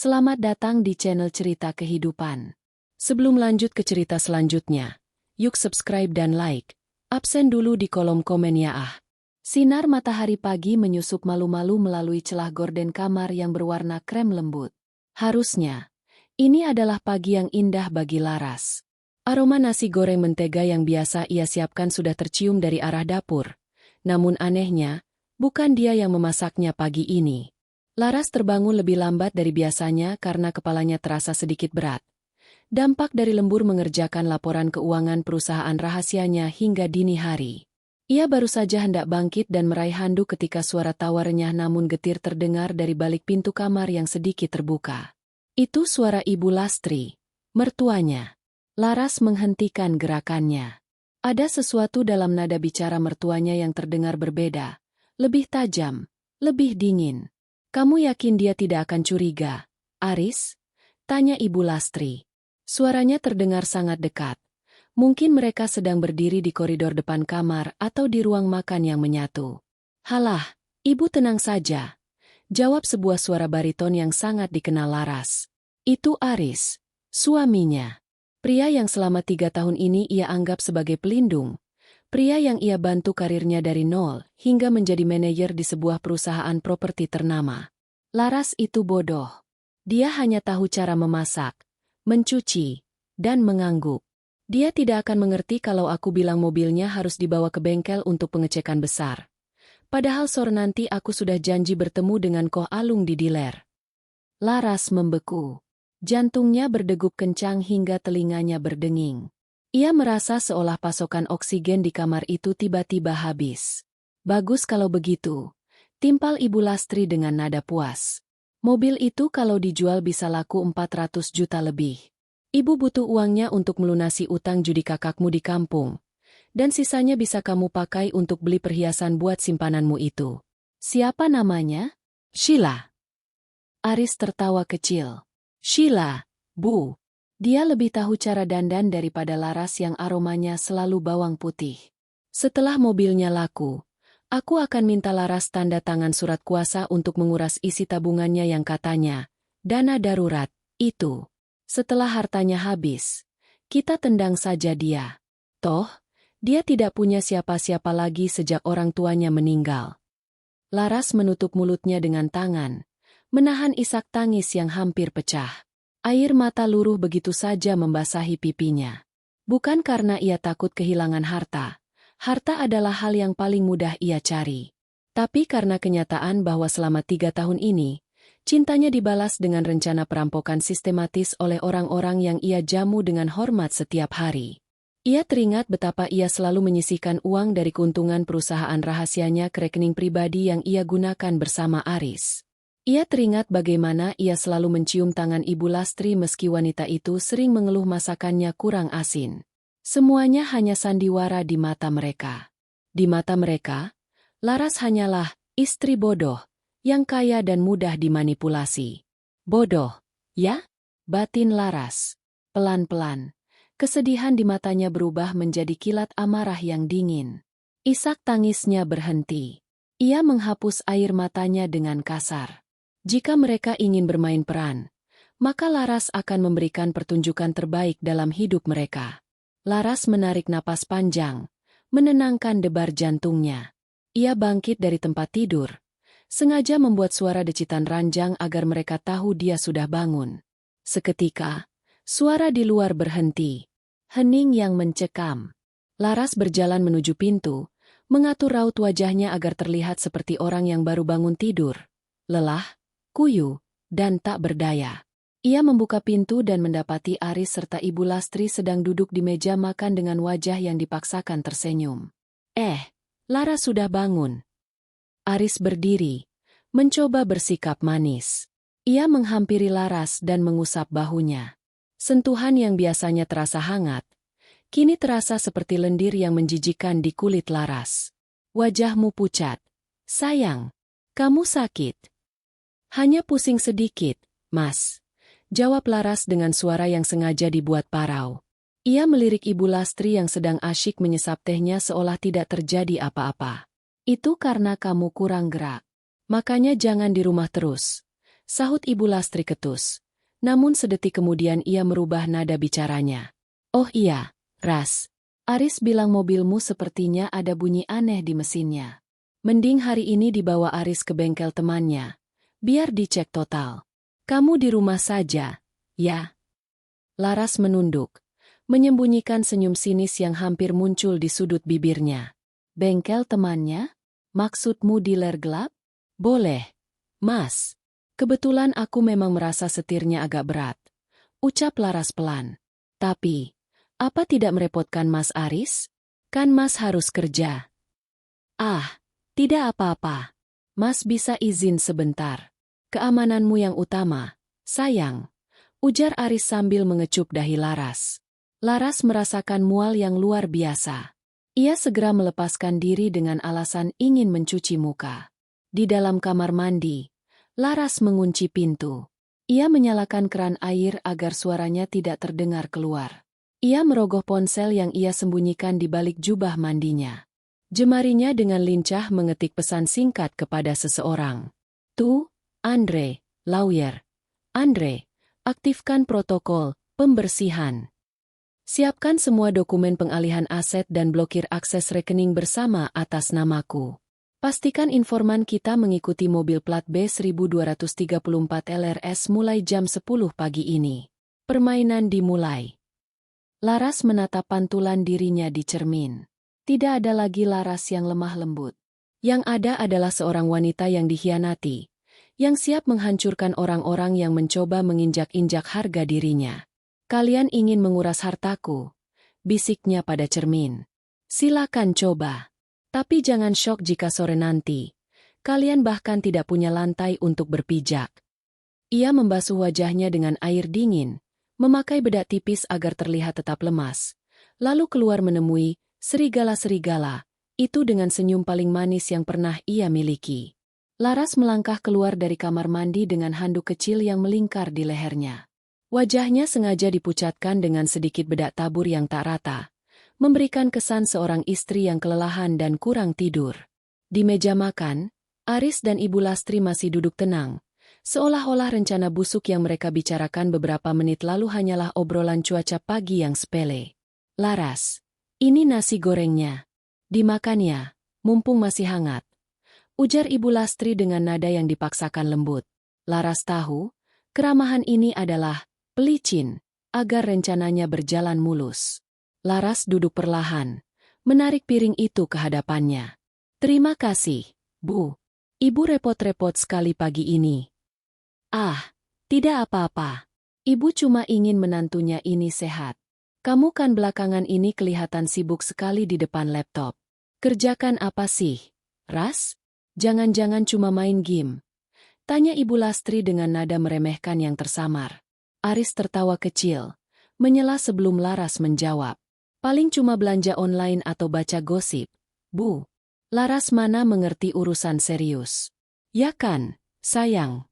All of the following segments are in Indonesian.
Selamat datang di channel Cerita Kehidupan. Sebelum lanjut ke cerita selanjutnya, yuk subscribe dan like. Absen dulu di kolom komen ya ah. Sinar matahari pagi menyusup malu-malu melalui celah gorden kamar yang berwarna krem lembut. Harusnya, ini adalah pagi yang indah bagi Laras. Aroma nasi goreng mentega yang biasa ia siapkan sudah tercium dari arah dapur. Namun anehnya, bukan dia yang memasaknya pagi ini. Laras terbangun lebih lambat dari biasanya karena kepalanya terasa sedikit berat. Dampak dari lembur mengerjakan laporan keuangan perusahaan rahasianya hingga dini hari. Ia baru saja hendak bangkit dan meraih handuk ketika suara tawa renyah namun getir terdengar dari balik pintu kamar yang sedikit terbuka. Itu suara Ibu Lastri, mertuanya. Laras menghentikan gerakannya. Ada sesuatu dalam nada bicara mertuanya yang terdengar berbeda, lebih tajam, lebih dingin. Kamu yakin dia tidak akan curiga, Aris? Tanya Ibu Lastri. Suaranya terdengar sangat dekat. Mungkin mereka sedang berdiri di koridor depan kamar atau di ruang makan yang menyatu. Halah, Ibu tenang saja. Jawab sebuah suara bariton yang sangat dikenal Laras. Itu Aris, suaminya. Pria yang selama 3 tahun ini ia anggap sebagai pelindung. Pria yang ia bantu karirnya dari nol hingga menjadi manajer di sebuah perusahaan properti ternama. Laras itu bodoh. Dia hanya tahu cara memasak, mencuci, dan mengangguk. Dia tidak akan mengerti kalau aku bilang mobilnya harus dibawa ke bengkel untuk pengecekan besar. Padahal sore nanti aku sudah janji bertemu dengan Koh Alung di dealer. Laras membeku. Jantungnya berdegup kencang hingga telinganya berdenging. Ia merasa seolah pasokan oksigen di kamar itu tiba-tiba habis. Bagus kalau begitu, timpal Ibu Lastri dengan nada puas. Mobil itu kalau dijual bisa laku 400 juta lebih. Ibu butuh uangnya untuk melunasi utang judi kakakmu di kampung. Dan sisanya bisa kamu pakai untuk beli perhiasan buat simpananmu itu. Siapa namanya? Sheila. Aris tertawa kecil. Sheila, Bu. Dia lebih tahu cara dandan daripada Laras yang aromanya selalu bawang putih. Setelah mobilnya laku, aku akan minta Laras tanda tangan surat kuasa untuk menguras isi tabungannya yang katanya, dana darurat, itu. Setelah hartanya habis, kita tendang saja dia. Toh, dia tidak punya siapa-siapa lagi sejak orang tuanya meninggal. Laras menutup mulutnya dengan tangan, menahan isak tangis yang hampir pecah. Air mata luruh begitu saja membasahi pipinya. Bukan karena ia takut kehilangan harta. Harta adalah hal yang paling mudah ia cari. Tapi karena kenyataan bahwa selama 3 tahun ini, cintanya dibalas dengan rencana perampokan sistematis oleh orang-orang yang ia jamu dengan hormat setiap hari. Ia teringat betapa ia selalu menyisihkan uang dari keuntungan perusahaan rahasianya ke rekening pribadi yang ia gunakan bersama Aris. Ia teringat bagaimana ia selalu mencium tangan Ibu Lastri meski wanita itu sering mengeluh masakannya kurang asin. Semuanya hanya sandiwara di mata mereka. Di mata mereka, Laras hanyalah istri bodoh, yang kaya dan mudah dimanipulasi. Bodoh, ya? Batin Laras. Pelan-pelan, kesedihan di matanya berubah menjadi kilat amarah yang dingin. Isak tangisnya berhenti. Ia menghapus air matanya dengan kasar. Jika mereka ingin bermain peran, maka Laras akan memberikan pertunjukan terbaik dalam hidup mereka. Laras menarik napas panjang, menenangkan debar jantungnya. Ia bangkit dari tempat tidur, sengaja membuat suara decitan ranjang agar mereka tahu dia sudah bangun. Seketika, suara di luar berhenti. Hening yang mencekam. Laras berjalan menuju pintu, mengatur raut wajahnya agar terlihat seperti orang yang baru bangun tidur. Lelah, kuyu, dan tak berdaya. Ia membuka pintu dan mendapati Aris serta Ibu Lastri sedang duduk di meja makan dengan wajah yang dipaksakan tersenyum. Laras sudah bangun. Aris berdiri, mencoba bersikap manis. Ia menghampiri Laras dan mengusap bahunya. Sentuhan yang biasanya terasa hangat, kini terasa seperti lendir yang menjijikkan di kulit Laras. Wajahmu pucat. Sayang, kamu sakit. Hanya pusing sedikit, Mas. Jawab Laras dengan suara yang sengaja dibuat parau. Ia melirik Ibu Lastri yang sedang asyik menyesap tehnya seolah tidak terjadi apa-apa. Itu karena kamu kurang gerak. Makanya jangan di rumah terus. Sahut Ibu Lastri ketus. Namun sedetik kemudian ia merubah nada bicaranya. Oh iya, Ras. Aris bilang mobilmu sepertinya ada bunyi aneh di mesinnya. Mending hari ini dibawa Aris ke bengkel temannya. Biar dicek total. Kamu di rumah saja, ya? Laras menunduk, menyembunyikan senyum sinis yang hampir muncul di sudut bibirnya. Bengkel temannya? Maksudmu dealer gelap? Boleh, Mas. Kebetulan aku memang merasa setirnya agak berat. Ucap Laras pelan. Tapi, apa tidak merepotkan Mas Aris? Kan Mas harus kerja. Ah, tidak apa-apa. Mas bisa izin sebentar. Keamananmu yang utama, sayang. Ujar Aris sambil mengecup dahi Laras. Laras merasakan mual yang luar biasa. Ia segera melepaskan diri dengan alasan ingin mencuci muka. Di dalam kamar mandi, Laras mengunci pintu. Ia menyalakan keran air agar suaranya tidak terdengar keluar. Ia merogoh ponsel yang ia sembunyikan di balik jubah mandinya. Jemarinya dengan lincah mengetik pesan singkat kepada seseorang. Tu, Andre, lawyer. Andre, aktifkan protokol pembersihan. Siapkan semua dokumen pengalihan aset dan blokir akses rekening bersama atas namaku. Pastikan informan kita mengikuti mobil plat B1234 LRS mulai jam 10 pagi ini. Permainan dimulai. Laras menatap pantulan dirinya di cermin. Tidak ada lagi Laras yang lemah lembut. Yang ada adalah seorang wanita yang dikhianati, yang siap menghancurkan orang-orang yang mencoba menginjak-injak harga dirinya. Kalian ingin menguras hartaku, bisiknya pada cermin. Silakan coba. Tapi jangan syok jika sore nanti, kalian bahkan tidak punya lantai untuk berpijak. Ia membasuh wajahnya dengan air dingin, memakai bedak tipis agar terlihat tetap lemas, lalu keluar menemui serigala-serigala, itu dengan senyum paling manis yang pernah ia miliki. Laras melangkah keluar dari kamar mandi dengan handuk kecil yang melingkar di lehernya. Wajahnya sengaja dipucatkan dengan sedikit bedak tabur yang tak rata, memberikan kesan seorang istri yang kelelahan dan kurang tidur. Di meja makan, Aris dan Ibu Lastri masih duduk tenang, seolah-olah rencana busuk yang mereka bicarakan beberapa menit lalu hanyalah obrolan cuaca pagi yang sepele. Laras, ini nasi gorengnya. Dimakan ya, mumpung masih hangat. Ujar Ibu Lastri dengan nada yang dipaksakan lembut. Laras tahu, keramahan ini adalah pelicin, agar rencananya berjalan mulus. Laras duduk perlahan, menarik piring itu ke hadapannya. Terima kasih, Bu. Ibu repot-repot sekali pagi ini. Ah, tidak apa-apa. Ibu cuma ingin menantunya ini sehat. Kamu kan belakangan ini kelihatan sibuk sekali di depan laptop. Kerjakan apa sih, Ras? Jangan-jangan cuma main game? Tanya Ibu Lastri dengan nada meremehkan yang tersamar. Aris tertawa kecil, menyela sebelum Laras menjawab. Paling cuma belanja online atau baca gosip, Bu. Laras mana mengerti urusan serius. Ya kan, sayang?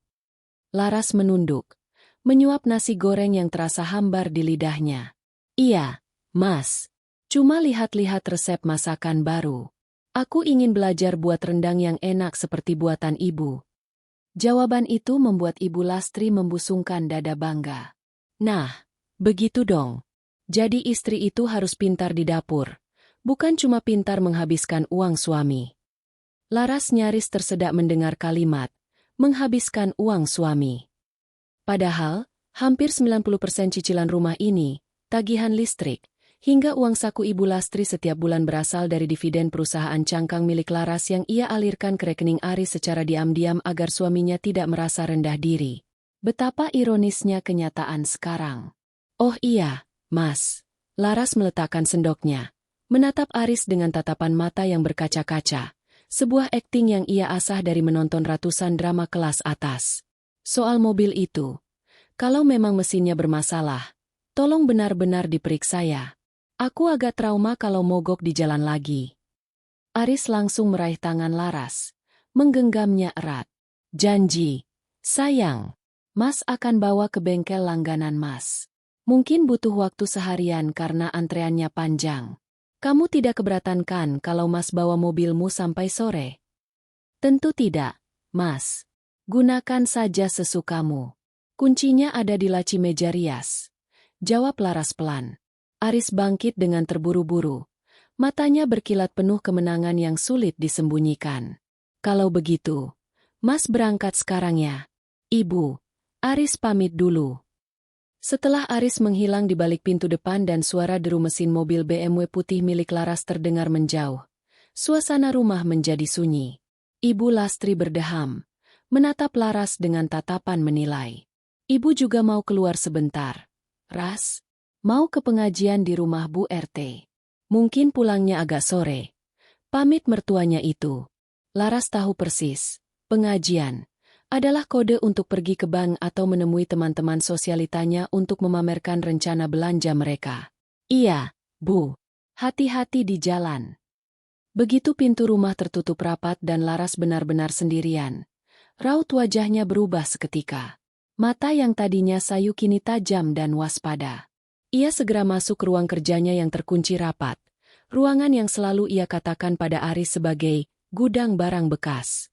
Laras menunduk, menyuap nasi goreng yang terasa hambar di lidahnya. Iya, Mas. Cuma lihat-lihat resep masakan baru. Aku ingin belajar buat rendang yang enak seperti buatan Ibu. Jawaban itu membuat Ibu Lastri membusungkan dada bangga. Nah, begitu dong. Jadi istri itu harus pintar di dapur, bukan cuma pintar menghabiskan uang suami. Laras nyaris tersedak mendengar kalimat, menghabiskan uang suami. Padahal, hampir 90% cicilan rumah ini, tagihan listrik, hingga uang saku Ibu Lastri setiap bulan berasal dari dividen perusahaan cangkang milik Laras yang ia alirkan ke rekening Aris secara diam-diam agar suaminya tidak merasa rendah diri. Betapa ironisnya kenyataan sekarang. Oh iya, Mas. Laras meletakkan sendoknya, menatap Aris dengan tatapan mata yang berkaca-kaca, sebuah akting yang ia asah dari menonton ratusan drama kelas atas. Soal mobil itu, kalau memang mesinnya bermasalah, tolong benar-benar diperiksa ya. Aku agak trauma kalau mogok di jalan lagi. Aris langsung meraih tangan Laras, menggenggamnya erat. Janji, sayang, Mas akan bawa ke bengkel langganan Mas. Mungkin butuh waktu seharian karena antreannya panjang. Kamu tidak keberatan kan kalau Mas bawa mobilmu sampai sore? Tentu tidak, Mas. Gunakan saja sesukamu. Kuncinya ada di laci meja rias. Jawab Laras pelan. Aris bangkit dengan terburu-buru. Matanya berkilat penuh kemenangan yang sulit disembunyikan. Kalau begitu, Mas berangkat sekarang ya. Ibu, Aris pamit dulu. Setelah Aris menghilang di balik pintu depan dan suara deru mesin mobil BMW putih milik Laras terdengar menjauh, suasana rumah menjadi sunyi. Ibu Lastri berdeham, menatap Laras dengan tatapan menilai. Ibu juga mau keluar sebentar. Ras, mau ke pengajian di rumah Bu RT. Mungkin pulangnya agak sore. Pamit mertuanya itu. Laras tahu persis, pengajian adalah kode untuk pergi ke bank atau menemui teman-teman sosialitanya untuk memamerkan rencana belanja mereka. Iya, Bu. Hati-hati di jalan. Begitu pintu rumah tertutup rapat dan Laras benar-benar sendirian, raut wajahnya berubah seketika. Mata yang tadinya sayu kini tajam dan waspada. Ia segera masuk ke ruang kerjanya yang terkunci rapat, ruangan yang selalu ia katakan pada Aris sebagai gudang barang bekas.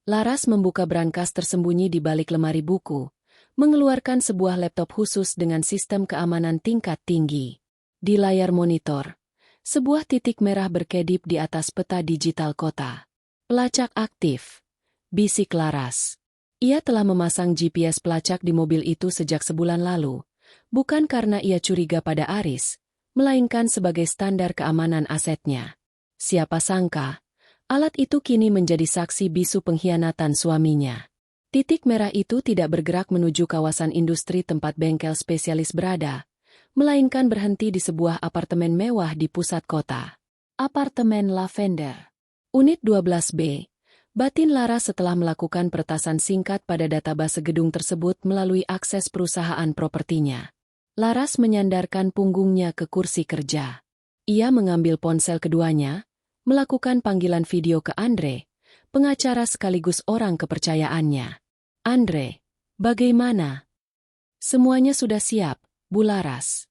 Laras membuka brankas tersembunyi di balik lemari buku, mengeluarkan sebuah laptop khusus dengan sistem keamanan tingkat tinggi. Di layar monitor, sebuah titik merah berkedip di atas peta digital kota. Pelacak aktif, bisik Laras. Ia telah memasang GPS pelacak di mobil itu sejak sebulan lalu, bukan karena ia curiga pada Aris, melainkan sebagai standar keamanan asetnya. Siapa sangka, alat itu kini menjadi saksi bisu pengkhianatan suaminya. Titik merah itu tidak bergerak menuju kawasan industri tempat bengkel spesialis berada, melainkan berhenti di sebuah apartemen mewah di pusat kota. Apartemen Lavender. Unit 12B. Batin Laras setelah melakukan peretasan singkat pada database gedung tersebut melalui akses perusahaan propertinya. Laras menyandarkan punggungnya ke kursi kerja. Ia mengambil ponsel keduanya, melakukan panggilan video ke Andre, pengacara sekaligus orang kepercayaannya. Andre, bagaimana? Semuanya sudah siap, Bu Laras.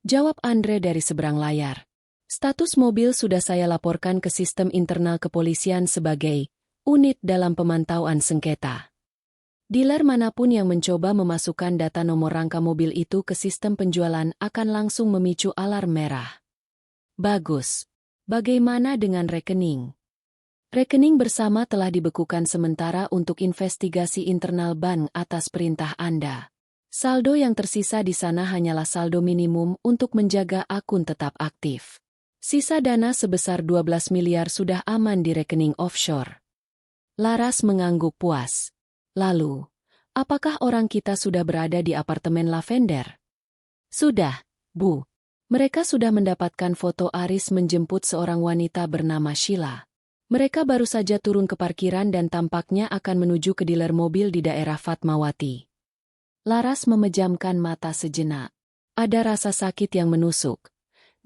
Jawab Andre dari seberang layar. Status mobil sudah saya laporkan ke sistem internal kepolisian sebagai unit dalam pemantauan sengketa. Dealer manapun yang mencoba memasukkan data nomor rangka mobil itu ke sistem penjualan akan langsung memicu alarm merah. Bagus. Bagaimana dengan rekening? Rekening bersama telah dibekukan sementara untuk investigasi internal bank atas perintah Anda. Saldo yang tersisa di sana hanyalah saldo minimum untuk menjaga akun tetap aktif. Sisa dana sebesar 12 miliar sudah aman di rekening offshore. Laras mengangguk puas. Lalu, apakah orang kita sudah berada di apartemen Lavender? Sudah, Bu. Mereka sudah mendapatkan foto Aris menjemput seorang wanita bernama Sheila. Mereka baru saja turun ke parkiran dan tampaknya akan menuju ke dealer mobil di daerah Fatmawati. Laras memejamkan mata sejenak. Ada rasa sakit yang menusuk.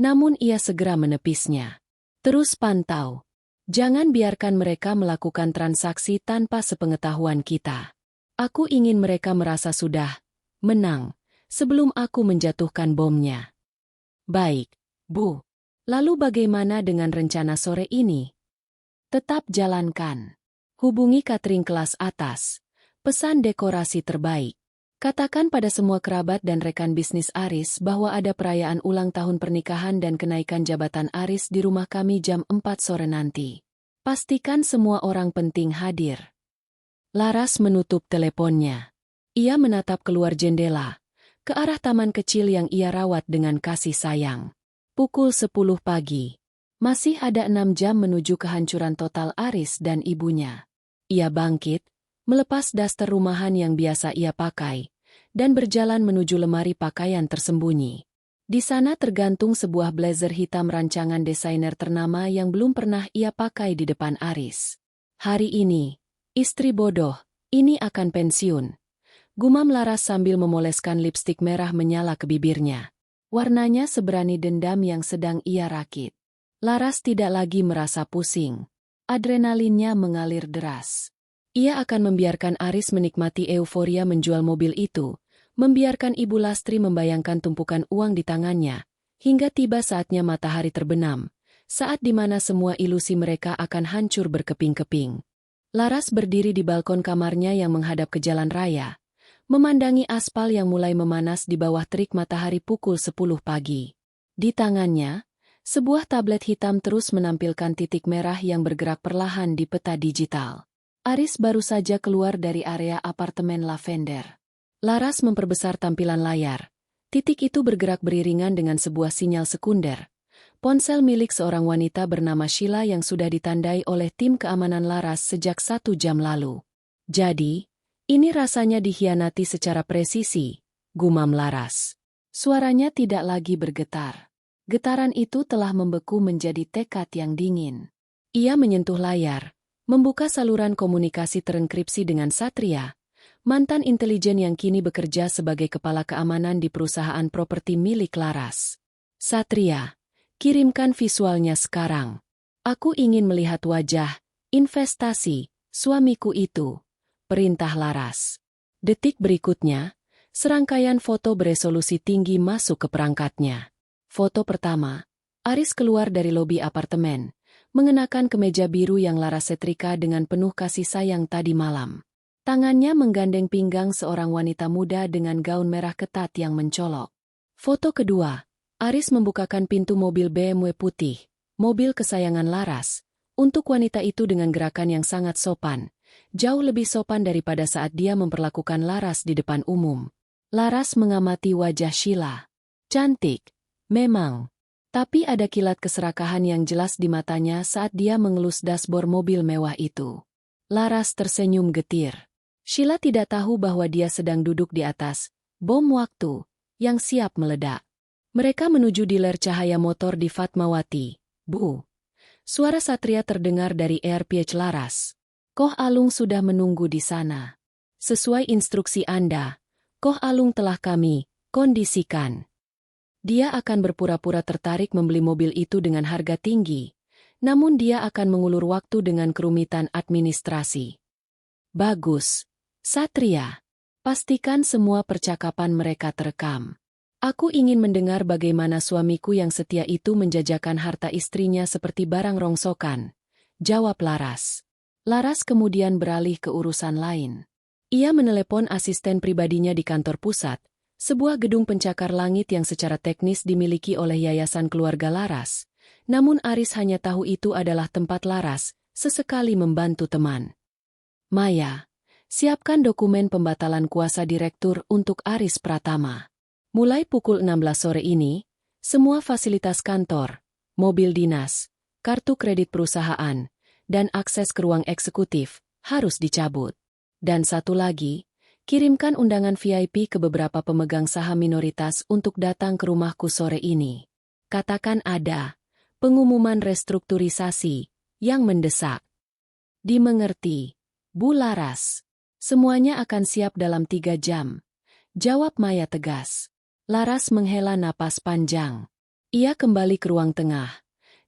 Namun ia segera menepisnya. Terus pantau. Jangan biarkan mereka melakukan transaksi tanpa sepengetahuan kita. Aku ingin mereka merasa sudah menang sebelum aku menjatuhkan bomnya. Baik, Bu. Lalu bagaimana dengan rencana sore ini? Tetap jalankan. Hubungi catering kelas atas. Pesan dekorasi terbaik. Katakan pada semua kerabat dan rekan bisnis Aris bahwa ada perayaan ulang tahun pernikahan dan kenaikan jabatan Aris di rumah kami jam 4 sore nanti. Pastikan semua orang penting hadir. Laras menutup teleponnya. Ia menatap keluar jendela, ke arah taman kecil yang ia rawat dengan kasih sayang. Pukul 10 pagi. Masih ada 6 jam menuju kehancuran total Aris dan ibunya. Ia bangkit, melepas daster rumahan yang biasa ia pakai, dan berjalan menuju lemari pakaian tersembunyi. Di sana tergantung sebuah blazer hitam rancangan desainer ternama yang belum pernah ia pakai di depan Aris. Hari ini, istri bodoh, ini akan pensiun. Gumam Laras sambil memoleskan lipstik merah menyala ke bibirnya. Warnanya seberani dendam yang sedang ia rakit. Laras tidak lagi merasa pusing. Adrenalinnya mengalir deras. Ia akan membiarkan Aris menikmati euforia menjual mobil itu, membiarkan Ibu Lastri membayangkan tumpukan uang di tangannya, hingga tiba saatnya matahari terbenam, saat di mana semua ilusi mereka akan hancur berkeping-keping. Laras berdiri di balkon kamarnya yang menghadap ke jalan raya, memandangi aspal yang mulai memanas di bawah terik matahari pukul 10 pagi. Di tangannya, sebuah tablet hitam terus menampilkan titik merah yang bergerak perlahan di peta digital. Aris baru saja keluar dari area apartemen Lavender. Laras memperbesar tampilan layar. Titik itu bergerak beriringan dengan sebuah sinyal sekunder. Ponsel milik seorang wanita bernama Sheila yang sudah ditandai oleh tim keamanan Laras sejak 1 jam lalu. Jadi, ini rasanya dikhianati secara presisi, gumam Laras. Suaranya tidak lagi bergetar. Getaran itu telah membeku menjadi tekad yang dingin. Ia menyentuh layar, membuka saluran komunikasi terenkripsi dengan Satria, mantan intelijen yang kini bekerja sebagai kepala keamanan di perusahaan properti milik Laras. Satria, kirimkan visualnya sekarang. Aku ingin melihat wajah, investasi, suamiku itu, perintah Laras. Detik berikutnya, serangkaian foto beresolusi tinggi masuk ke perangkatnya. Foto pertama, Aris keluar dari lobi apartemen, mengenakan kemeja biru yang Laras setrika dengan penuh kasih sayang tadi malam. Tangannya menggandeng pinggang seorang wanita muda dengan gaun merah ketat yang mencolok. Foto kedua, Aris membukakan pintu mobil BMW putih, mobil kesayangan Laras, untuk wanita itu dengan gerakan yang sangat sopan, jauh lebih sopan daripada saat dia memperlakukan Laras di depan umum. Laras mengamati wajah Sheila. Cantik, memang. Tapi ada kilat keserakahan yang jelas di matanya saat dia mengelus dashboard mobil mewah itu. Laras tersenyum getir. Sheila tidak tahu bahwa dia sedang duduk di atas bom waktu yang siap meledak. Mereka menuju dealer cahaya motor di Fatmawati. Bu. Suara Satria terdengar dari AirPH Laras. Koh Alung sudah menunggu di sana. Sesuai instruksi Anda, Koh Alung telah kami kondisikan. Dia akan berpura-pura tertarik membeli mobil itu dengan harga tinggi, namun dia akan mengulur waktu dengan kerumitan administrasi. Bagus. Satria, pastikan semua percakapan mereka terekam. Aku ingin mendengar bagaimana suamiku yang setia itu menjajakan harta istrinya seperti barang rongsokan, jawab Laras. Laras kemudian beralih ke urusan lain. Ia menelepon asisten pribadinya di kantor pusat, sebuah gedung pencakar langit yang secara teknis dimiliki oleh Yayasan Keluarga Laras. Namun Aris hanya tahu itu adalah tempat Laras, sesekali membantu teman. Maya, siapkan dokumen pembatalan kuasa direktur untuk Aris Pratama. Mulai pukul 16 sore ini, semua fasilitas kantor, mobil dinas, kartu kredit perusahaan, dan akses ke ruang eksekutif harus dicabut. Dan satu lagi, kirimkan undangan VIP ke beberapa pemegang saham minoritas untuk datang ke rumahku sore ini. Katakan ada pengumuman restrukturisasi yang mendesak. Dimengerti, Bu Laras. Semuanya akan siap dalam 3 jam. Jawab Maya tegas. Laras menghela napas panjang. Ia kembali ke ruang tengah,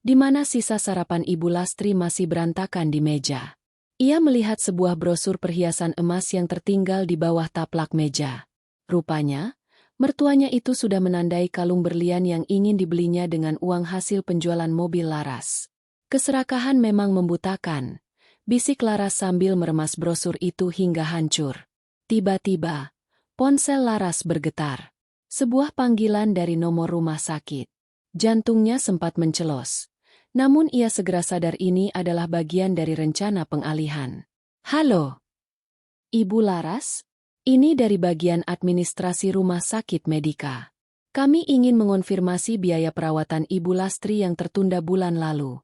di mana sisa sarapan Ibu Lastri masih berantakan di meja. Ia melihat sebuah brosur perhiasan emas yang tertinggal di bawah taplak meja. Rupanya, mertuanya itu sudah menandai kalung berlian yang ingin dibelinya dengan uang hasil penjualan mobil Laras. Keserakahan memang membutakan, bisik Laras sambil meremas brosur itu hingga hancur. Tiba-tiba, ponsel Laras bergetar. Sebuah panggilan dari nomor rumah sakit. Jantungnya sempat mencelos. Namun ia segera sadar ini adalah bagian dari rencana pengalihan. Halo. Ibu Laras? Ini dari bagian administrasi rumah sakit Medika. Kami ingin mengonfirmasi biaya perawatan Ibu Lastri yang tertunda bulan lalu.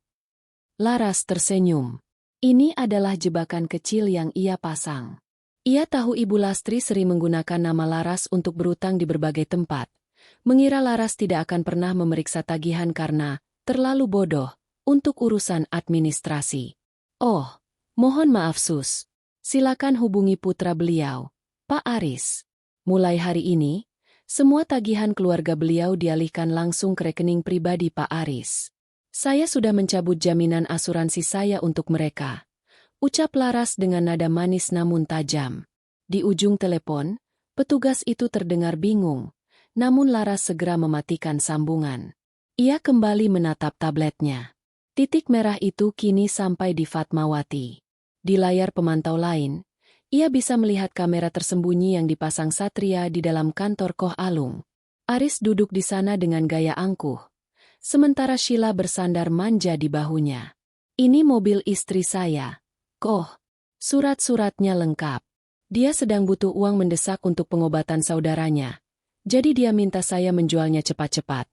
Laras tersenyum. Ini adalah jebakan kecil yang ia pasang. Ia tahu Ibu Lastri sering menggunakan nama Laras untuk berutang di berbagai tempat. Mengira Laras tidak akan pernah memeriksa tagihan karena terlalu bodoh untuk urusan administrasi. Oh, mohon maaf Sus. Silakan hubungi putra beliau, Pak Aris. Mulai hari ini, semua tagihan keluarga beliau dialihkan langsung ke rekening pribadi Pak Aris. Saya sudah mencabut jaminan asuransi saya untuk mereka. Ucap Laras dengan nada manis namun tajam. Di ujung telepon, petugas itu terdengar bingung, namun Laras segera mematikan sambungan. Ia kembali menatap tabletnya. Titik merah itu kini sampai di Fatmawati. Di layar pemantau lain, ia bisa melihat kamera tersembunyi yang dipasang Satria di dalam kantor Koh Alung. Aris duduk di sana dengan gaya angkuh, sementara Sheila bersandar manja di bahunya. Ini mobil istri saya, Koh. Surat-suratnya lengkap. Dia sedang butuh uang mendesak untuk pengobatan saudaranya. Jadi dia minta saya menjualnya cepat-cepat.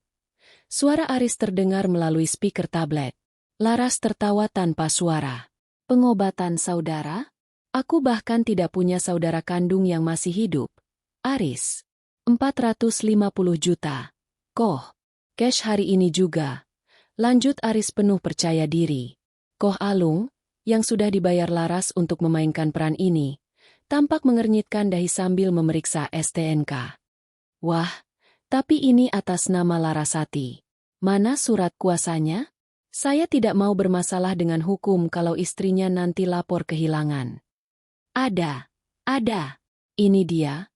Suara Aris terdengar melalui speaker tablet. Laras tertawa tanpa suara. Pengobatan saudara? Aku bahkan tidak punya saudara kandung yang masih hidup. Aris. 450 juta. Koh. Cash hari ini juga. Lanjut Aris penuh percaya diri. Koh Alung, yang sudah dibayar Laras untuk memainkan peran ini, tampak mengernyitkan dahi sambil memeriksa STNK. Wah, tapi ini atas nama Larasati. Mana surat kuasanya? Saya tidak mau bermasalah dengan hukum kalau istrinya nanti lapor kehilangan. Ada. Ini dia.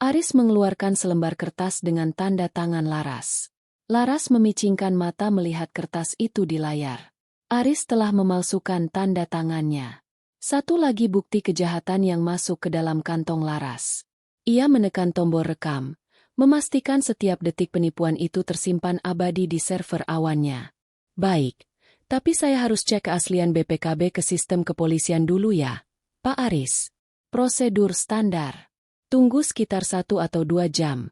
Aris mengeluarkan selembar kertas dengan tanda tangan Laras. Laras memicingkan mata melihat kertas itu di layar. Aris telah memalsukan tanda tangannya. Satu lagi bukti kejahatan yang masuk ke dalam kantong Laras. Ia menekan tombol rekam, memastikan setiap detik penipuan itu tersimpan abadi di server awannya. Baik, tapi saya harus cek keaslian BPKB ke sistem kepolisian dulu ya, Pak Aris. Prosedur standar. Tunggu sekitar 1 atau 2 jam.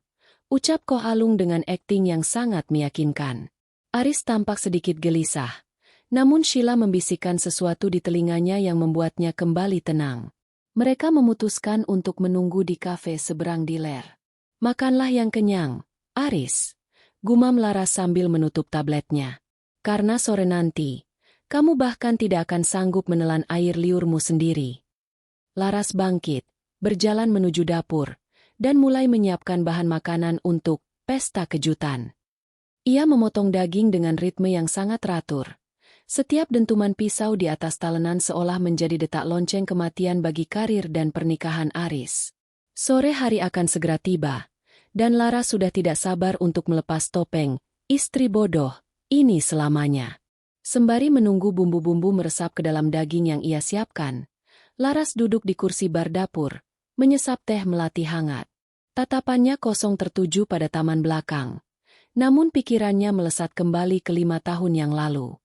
Ucap Koh Alung dengan akting yang sangat meyakinkan. Aris tampak sedikit gelisah. Namun Sheila membisikkan sesuatu di telinganya yang membuatnya kembali tenang. Mereka memutuskan untuk menunggu di kafe seberang di ler. Makanlah yang kenyang, Aris. Gumam Laras sambil menutup tabletnya. Karena sore nanti, kamu bahkan tidak akan sanggup menelan air liurmu sendiri. Laras bangkit, berjalan menuju dapur, dan mulai menyiapkan bahan makanan untuk pesta kejutan. Ia memotong daging dengan ritme yang sangat teratur. Setiap dentuman pisau di atas talenan seolah menjadi detak lonceng kematian bagi karir dan pernikahan Aris. Sore hari akan segera tiba, dan Laras sudah tidak sabar untuk melepas topeng, istri bodoh, ini selamanya. Sembari menunggu bumbu-bumbu meresap ke dalam daging yang ia siapkan, Laras duduk di kursi bar dapur, menyesap teh melati hangat. Tatapannya kosong tertuju pada taman belakang. Namun pikirannya melesat kembali ke 5 tahun yang lalu.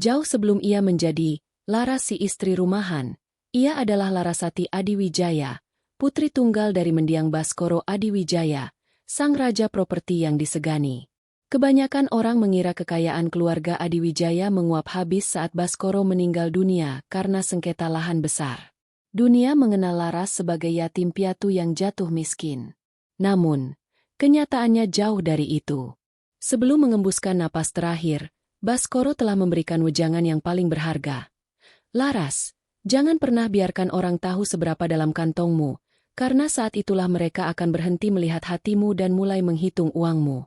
Jauh sebelum ia menjadi Laras si istri rumahan, ia adalah Larasati Adiwijaya, putri tunggal dari mendiang Baskoro Adiwijaya, sang raja properti yang disegani. Kebanyakan orang mengira kekayaan keluarga Adiwijaya menguap habis saat Baskoro meninggal dunia karena sengketa lahan besar. Dunia mengenal Laras sebagai yatim piatu yang jatuh miskin. Namun, kenyataannya jauh dari itu. Sebelum mengembuskan napas terakhir, Baskoro telah memberikan wejangan yang paling berharga. Laras, jangan pernah biarkan orang tahu seberapa dalam kantongmu, karena saat itulah mereka akan berhenti melihat hatimu dan mulai menghitung uangmu.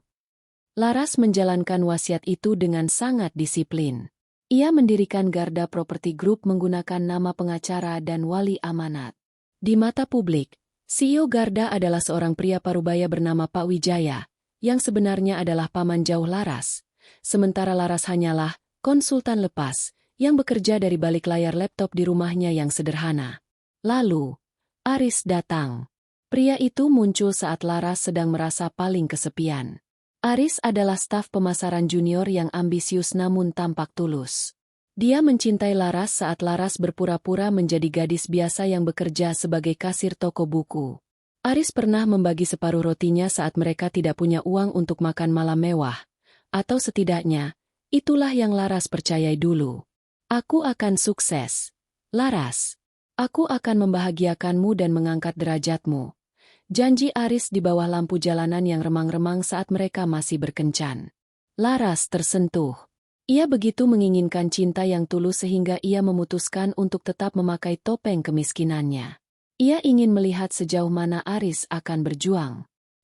Laras menjalankan wasiat itu dengan sangat disiplin. Ia mendirikan Garda Property Group menggunakan nama pengacara dan wali amanat. Di mata publik, CEO Garda adalah seorang pria parubaya bernama Pak Wijaya, yang sebenarnya adalah paman jauh Laras. Sementara Laras hanyalah konsultan lepas, yang bekerja dari balik layar laptop di rumahnya yang sederhana. Lalu, Aris datang. Pria itu muncul saat Laras sedang merasa paling kesepian. Aris adalah staf pemasaran junior yang ambisius namun tampak tulus. Dia mencintai Laras saat Laras berpura-pura menjadi gadis biasa yang bekerja sebagai kasir toko buku. Aris pernah membagi separuh rotinya saat mereka tidak punya uang untuk makan malam mewah. Atau setidaknya, itulah yang Laras percayai dulu. Aku akan sukses. Laras, aku akan membahagiakanmu dan mengangkat derajatmu. Janji Aris di bawah lampu jalanan yang remang-remang saat mereka masih berkencan. Laras tersentuh. Ia begitu menginginkan cinta yang tulus sehingga ia memutuskan untuk tetap memakai topeng kemiskinannya. Ia ingin melihat sejauh mana Aris akan berjuang.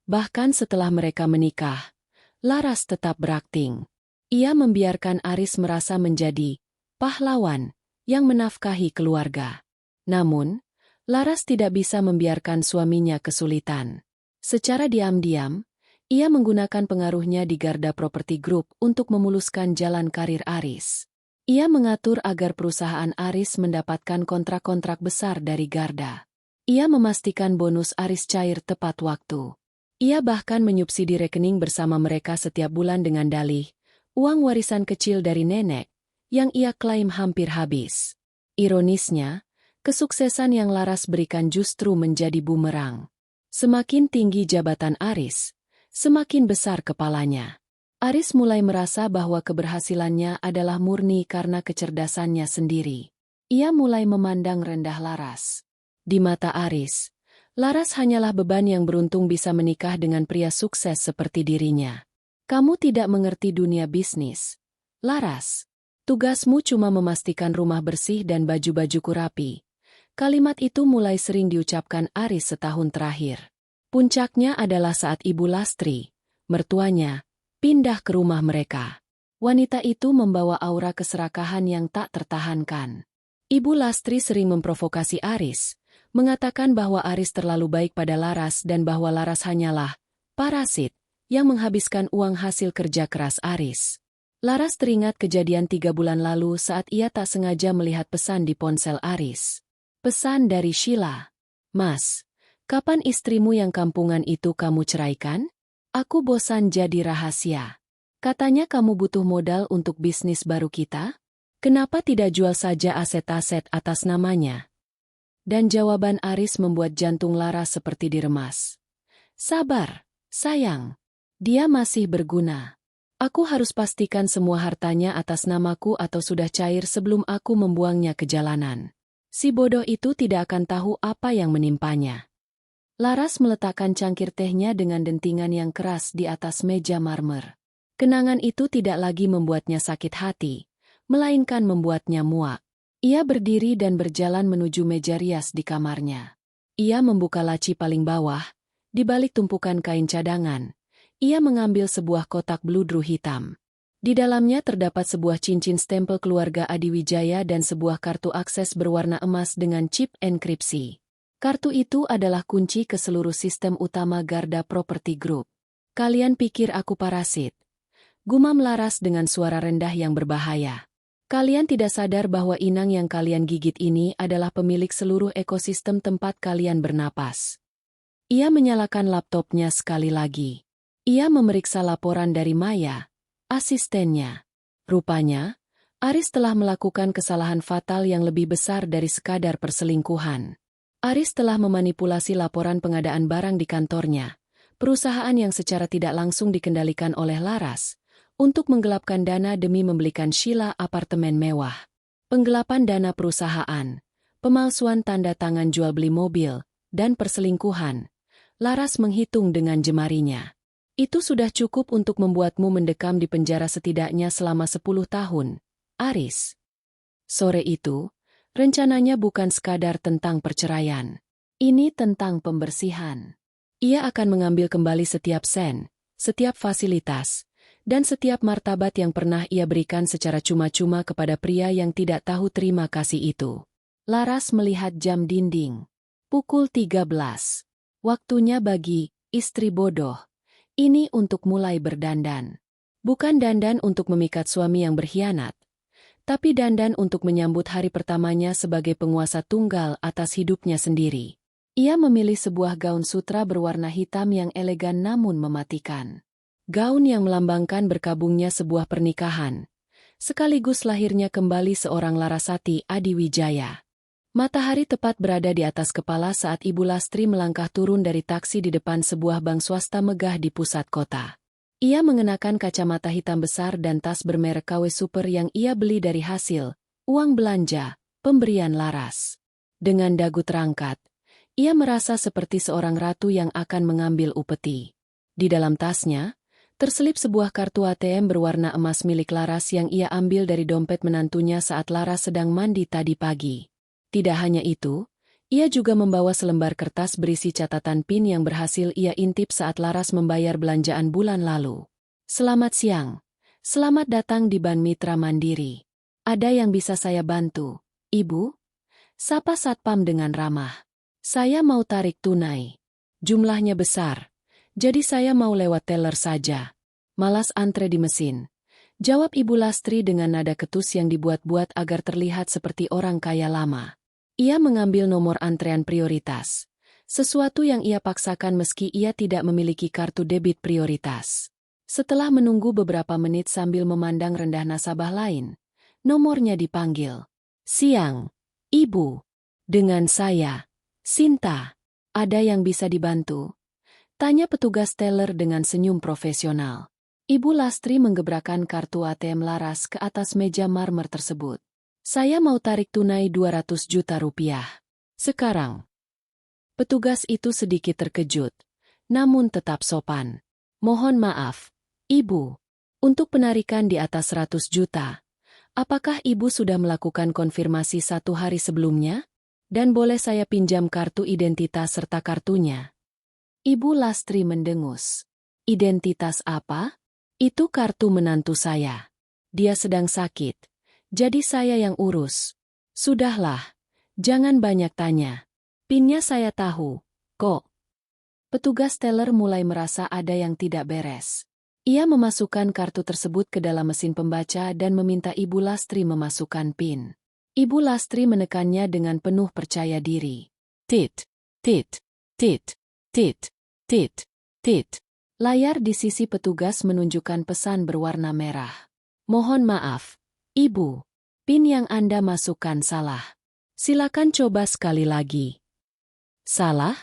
Bahkan setelah mereka menikah, Laras tetap berakting. Ia membiarkan Aris merasa menjadi pahlawan yang menafkahi keluarga. Namun, Laras tidak bisa membiarkan suaminya kesulitan. Secara diam-diam, ia menggunakan pengaruhnya di Garda Property Group untuk memuluskan jalan karir Aris. Ia mengatur agar perusahaan Aris mendapatkan kontrak-kontrak besar dari Garda. Ia memastikan bonus Aris cair tepat waktu. Ia bahkan menyubsidi rekening bersama mereka setiap bulan dengan dalih, uang warisan kecil dari nenek, yang ia klaim hampir habis. Ironisnya, kesuksesan yang Laras berikan justru menjadi bumerang. Semakin tinggi jabatan Aris, semakin besar kepalanya. Aris mulai merasa bahwa keberhasilannya adalah murni karena kecerdasannya sendiri. Ia mulai memandang rendah Laras. Di mata Aris, Laras hanyalah beban yang beruntung bisa menikah dengan pria sukses seperti dirinya. Kamu tidak mengerti dunia bisnis, Laras. Tugasmu cuma memastikan rumah bersih dan baju-bajuku rapi. Kalimat itu mulai sering diucapkan Aris setahun terakhir. Puncaknya adalah saat Ibu Lastri, mertuanya, pindah ke rumah mereka. Wanita itu membawa aura keserakahan yang tak tertahankan. Ibu Lastri sering memprovokasi Aris, mengatakan bahwa Aris terlalu baik pada Laras dan bahwa Laras hanyalah parasit yang menghabiskan uang hasil kerja keras Aris. Laras teringat kejadian 3 bulan lalu saat ia tak sengaja melihat pesan di ponsel Aris. Pesan dari Sheila. Mas, kapan istrimu yang kampungan itu kamu ceraikan? Aku bosan jadi rahasia. Katanya kamu butuh modal untuk bisnis baru kita? Kenapa tidak jual saja aset-aset atas namanya? Dan jawaban Aris membuat jantung Laras seperti diremas. Sabar, sayang. Dia masih berguna. Aku harus pastikan semua hartanya atas namaku atau sudah cair sebelum aku membuangnya ke jalanan. Si bodoh itu tidak akan tahu apa yang menimpanya. Laras meletakkan cangkir tehnya dengan dentingan yang keras di atas meja marmer. Kenangan itu tidak lagi membuatnya sakit hati, melainkan membuatnya muak. Ia berdiri dan berjalan menuju meja rias di kamarnya. Ia membuka laci paling bawah, di balik tumpukan kain cadangan. Ia mengambil sebuah kotak bludru hitam. Di dalamnya terdapat sebuah cincin stempel keluarga Adiwijaya dan sebuah kartu akses berwarna emas dengan chip enkripsi. Kartu itu adalah kunci ke seluruh sistem utama Garda Property Group. Kalian pikir aku parasit? Gumam Laras dengan suara rendah yang berbahaya. Kalian tidak sadar bahwa inang yang kalian gigit ini adalah pemilik seluruh ekosistem tempat kalian bernapas. Ia menyalakan laptopnya sekali lagi. Ia memeriksa laporan dari Maya, asistennya. Rupanya, Aris telah melakukan kesalahan fatal yang lebih besar dari sekadar perselingkuhan. Aris telah memanipulasi laporan pengadaan barang di kantornya, perusahaan yang secara tidak langsung dikendalikan oleh Laras, untuk menggelapkan dana demi membelikan Sheila apartemen mewah. Penggelapan dana perusahaan, pemalsuan tanda tangan jual beli mobil, dan perselingkuhan. Laras menghitung dengan jemarinya. Itu sudah cukup untuk membuatmu mendekam di penjara setidaknya selama 10 tahun, Aris. Sore itu, rencananya bukan sekadar tentang perceraian. Ini tentang pembersihan. Ia akan mengambil kembali setiap sen, setiap fasilitas, dan setiap martabat yang pernah ia berikan secara cuma-cuma kepada pria yang tidak tahu terima kasih itu. Laras melihat jam dinding. Pukul 13. Waktunya bagi istri bodoh ini untuk mulai berdandan. Bukan dandan untuk memikat suami yang berkhianat, tapi dandan untuk menyambut hari pertamanya sebagai penguasa tunggal atas hidupnya sendiri. Ia memilih sebuah gaun sutra berwarna hitam yang elegan namun mematikan. Gaun yang melambangkan berkabungnya sebuah pernikahan, sekaligus lahirnya kembali seorang Larasati Adiwijaya. Matahari tepat berada di atas kepala saat Ibu Lastri melangkah turun dari taksi di depan sebuah bank swasta megah di pusat kota. Ia mengenakan kacamata hitam besar dan tas bermerek KW Super yang ia beli dari hasil uang belanja pemberian Laras. Dengan dagu terangkat, ia merasa seperti seorang ratu yang akan mengambil upeti. Di dalam tasnya, terselip sebuah kartu ATM berwarna emas milik Laras yang ia ambil dari dompet menantunya saat Laras sedang mandi tadi pagi. Tidak hanya itu, ia juga membawa selembar kertas berisi catatan PIN yang berhasil ia intip saat Laras membayar belanjaan bulan lalu. Selamat siang. Selamat datang di Bank Mitra Mandiri. Ada yang bisa saya bantu, Ibu? Sapa Satpam dengan ramah. Saya mau tarik tunai. Jumlahnya besar, jadi saya mau lewat teller saja. Malas antre di mesin. Jawab Ibu Lastri dengan nada ketus yang dibuat-buat agar terlihat seperti orang kaya lama. Ia mengambil nomor antrean prioritas. Sesuatu yang ia paksakan meski ia tidak memiliki kartu debit prioritas. Setelah menunggu beberapa menit sambil memandang rendah nasabah lain, nomornya dipanggil. Siang, Ibu. Dengan saya, Sinta. Ada yang bisa dibantu? Tanya petugas teller dengan senyum profesional. Ibu Lastri menggebrakan kartu ATM Laras ke atas meja marmer tersebut. Saya mau tarik tunai 200 juta rupiah. Sekarang. Petugas itu sedikit terkejut, namun tetap sopan. Mohon maaf, Ibu. Untuk penarikan di atas 100 juta, apakah Ibu sudah melakukan konfirmasi 1 hari sebelumnya? Dan boleh saya pinjam kartu identitas serta kartunya? Ibu Lastri mendengus. Identitas apa? Itu kartu menantu saya. Dia sedang sakit, jadi saya yang urus. Sudahlah, jangan banyak tanya. PIN-nya saya tahu, kok. Petugas teller mulai merasa ada yang tidak beres. Ia memasukkan kartu tersebut ke dalam mesin pembaca dan meminta Ibu Lastri memasukkan PIN. Ibu Lastri menekannya dengan penuh percaya diri. Tit, tit, tit, tit, tit, tit. Layar di sisi petugas menunjukkan pesan berwarna merah. Mohon maaf, Ibu. PIN yang Anda masukkan salah. Silakan coba sekali lagi. Salah?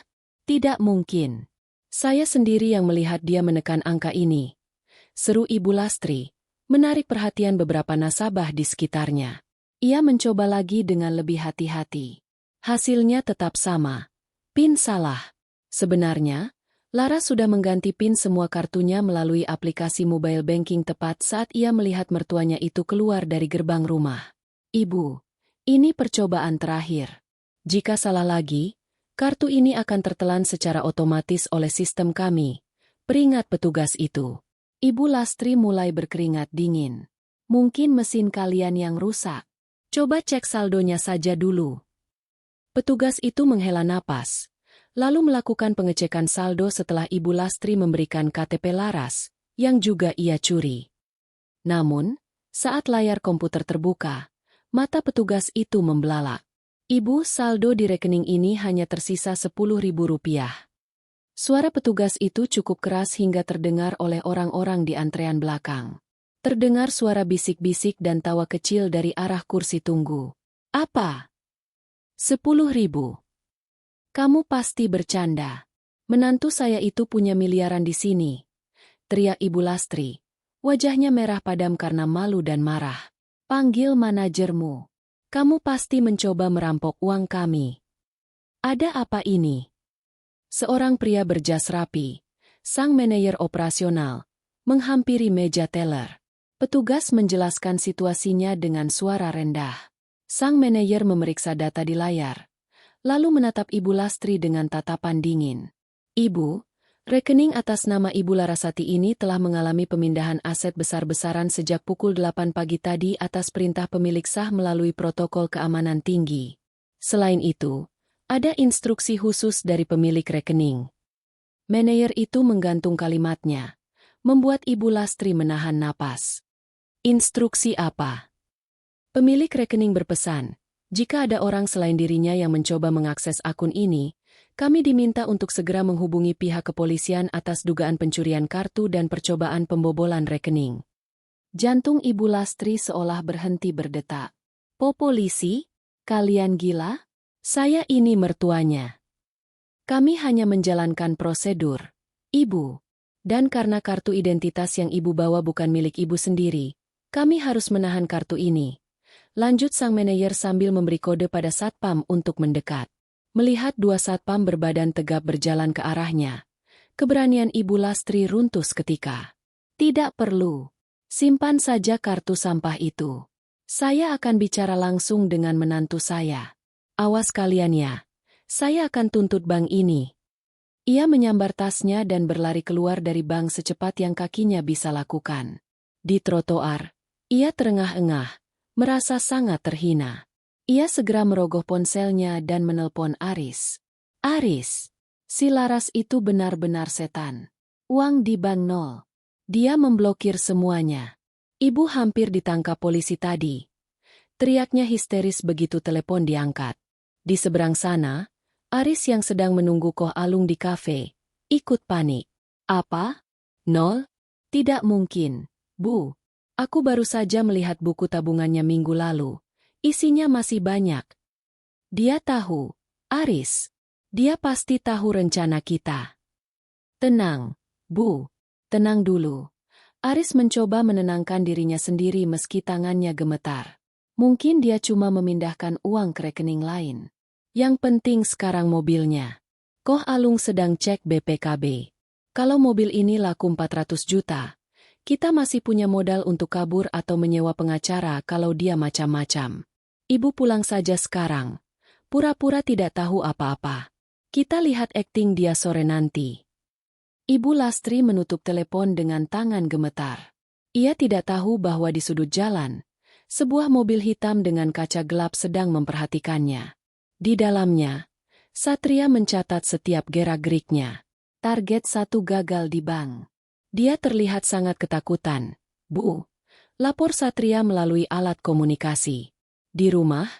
Tidak mungkin. Saya sendiri yang melihat dia menekan angka ini. Seru Ibu Lastri, menarik perhatian beberapa nasabah di sekitarnya. Ia mencoba lagi dengan lebih hati-hati. Hasilnya tetap sama. PIN salah. Sebenarnya, Laras sudah mengganti PIN semua kartunya melalui aplikasi mobile banking tepat saat ia melihat mertuanya itu keluar dari gerbang rumah. Ibu, ini percobaan terakhir. Jika salah lagi, kartu ini akan tertelan secara otomatis oleh sistem kami. Peringat petugas itu. Ibu Lastri mulai berkeringat dingin. Mungkin mesin kalian yang rusak. Coba cek saldonya saja dulu. Petugas itu menghela napas, lalu melakukan pengecekan saldo setelah Ibu Lastri memberikan KTP Laras, yang juga ia curi. Namun, saat layar komputer terbuka, mata petugas itu membelalak. Ibu, saldo di rekening ini hanya tersisa Rp10.000. Suara petugas itu cukup keras hingga terdengar oleh orang-orang di antrean belakang. Terdengar suara bisik-bisik dan tawa kecil dari arah kursi tunggu. Apa? 10.000. Kamu pasti bercanda. Menantu saya itu punya miliaran di sini. Teriak Ibu Lastri. Wajahnya merah padam karena malu dan marah. Panggil manajermu. Kamu pasti mencoba merampok uang kami. Ada apa ini? Seorang pria berjas rapi, sang manajer operasional, menghampiri meja teller. Petugas menjelaskan situasinya dengan suara rendah. Sang manajer memeriksa data di layar, lalu menatap Ibu Lastri dengan tatapan dingin. Ibu, rekening atas nama Ibu Larasati ini telah mengalami pemindahan aset besar-besaran sejak pukul 8 pagi tadi atas perintah pemilik sah melalui protokol keamanan tinggi. Selain itu, ada instruksi khusus dari pemilik rekening. Manajer itu menggantung kalimatnya, membuat Ibu Lastri menahan napas. Instruksi apa? Pemilik rekening berpesan, jika ada orang selain dirinya yang mencoba mengakses akun ini, kami diminta untuk segera menghubungi pihak kepolisian atas dugaan pencurian kartu dan percobaan pembobolan rekening. Jantung Ibu Lastri seolah berhenti berdetak. Polisi? Kalian gila? Saya ini mertuanya. Kami hanya menjalankan prosedur, Ibu. Dan karena kartu identitas yang Ibu bawa bukan milik Ibu sendiri, kami harus menahan kartu ini. Lanjut sang manajer sambil memberi kode pada satpam untuk mendekat. Melihat dua satpam berbadan tegap berjalan ke arahnya, keberanian Ibu Lastri runtuh seketika. Tidak perlu. Simpan saja kartu sampah itu. Saya akan bicara langsung dengan menantu saya. Awas kalian ya, saya akan tuntut bank ini. Ia menyambar tasnya dan berlari keluar dari bank secepat yang kakinya bisa lakukan. Di trotoar, ia terengah-engah, merasa sangat terhina. Ia segera merogoh ponselnya dan menelpon Aris. Aris, si Laras itu benar-benar setan. Uang di bank nol. Dia memblokir semuanya. Ibu hampir ditangkap polisi tadi. Teriaknya histeris begitu telepon diangkat. Di seberang sana, Aris yang sedang menunggu Koh Alung di kafe, ikut panik. Apa? Nol? Tidak mungkin, Bu. Aku baru saja melihat buku tabungannya minggu lalu. Isinya masih banyak. Dia tahu. Aris. Dia pasti tahu rencana kita. Tenang, Bu. Tenang dulu. Aris mencoba menenangkan dirinya sendiri meski tangannya gemetar. Mungkin dia cuma memindahkan uang ke rekening lain. Yang penting sekarang mobilnya. Koh Alung sedang cek BPKB. Kalau mobil ini laku 400 juta, kita masih punya modal untuk kabur atau menyewa pengacara kalau dia macam-macam. Ibu pulang saja sekarang. Pura-pura tidak tahu apa-apa. Kita lihat akting dia sore nanti. Ibu Lastri menutup telepon dengan tangan gemetar. Ia tidak tahu bahwa di sudut jalan, sebuah mobil hitam dengan kaca gelap sedang memperhatikannya. Di dalamnya, Satria mencatat setiap gerak-geriknya. Target 1 gagal di bank. Dia terlihat sangat ketakutan. Bu, lapor Satria melalui alat komunikasi. Di rumah,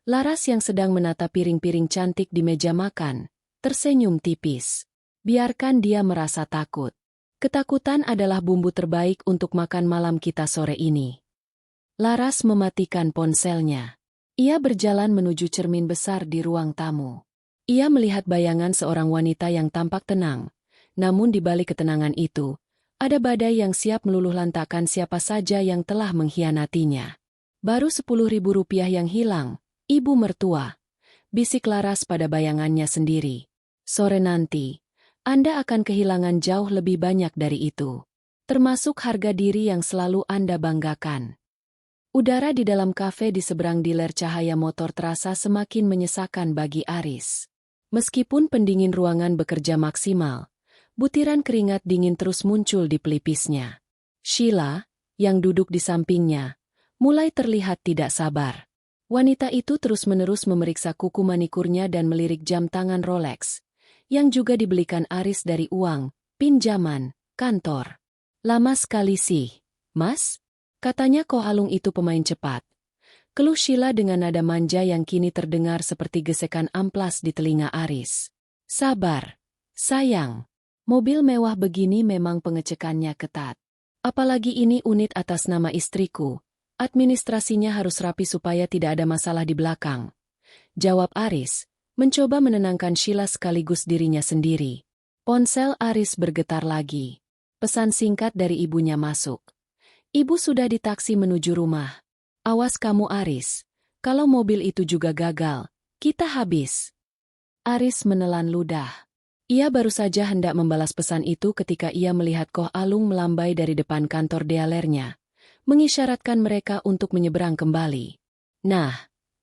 Laras yang sedang menata piring-piring cantik di meja makan, tersenyum tipis. Biarkan dia merasa takut. Ketakutan adalah bumbu terbaik untuk makan malam kita sore ini. Laras mematikan ponselnya. Ia berjalan menuju cermin besar di ruang tamu. Ia melihat bayangan seorang wanita yang tampak tenang. Namun di balik ketenangan itu, ada badai yang siap meluluh lantakkan siapa saja yang telah mengkhianatinya. Baru 10.000 rupiah yang hilang, ibu mertua. Bisik Laras pada bayangannya sendiri. Sore nanti, Anda akan kehilangan jauh lebih banyak dari itu. Termasuk harga diri yang selalu Anda banggakan. Udara di dalam kafe di seberang diler cahaya motor terasa semakin menyesakan bagi Aris. Meskipun pendingin ruangan bekerja maksimal, butiran keringat dingin terus muncul di pelipisnya. Sheila, yang duduk di sampingnya, mulai terlihat tidak sabar. Wanita itu terus-menerus memeriksa kuku manikurnya dan melirik jam tangan Rolex, yang juga dibelikan Aris dari uang pinjaman kantor. Lama sekali sih, Mas? Katanya Koh Alung itu pemain cepat. Keluh Sheila dengan nada manja yang kini terdengar seperti gesekan amplas di telinga Aris. Sabar, sayang. Mobil mewah begini memang pengecekannya ketat. Apalagi ini unit atas nama istriku. Administrasinya harus rapi supaya tidak ada masalah di belakang. Jawab Aris, mencoba menenangkan Sheila sekaligus dirinya sendiri. Ponsel Aris bergetar lagi. Pesan singkat dari ibunya masuk. Ibu sudah di taksi menuju rumah. Awas kamu Aris, kalau mobil itu juga gagal, kita habis. Aris menelan ludah. Ia baru saja hendak membalas pesan itu ketika ia melihat Koh Alung melambai dari depan kantor dealernya, mengisyaratkan mereka untuk menyeberang kembali. Nah,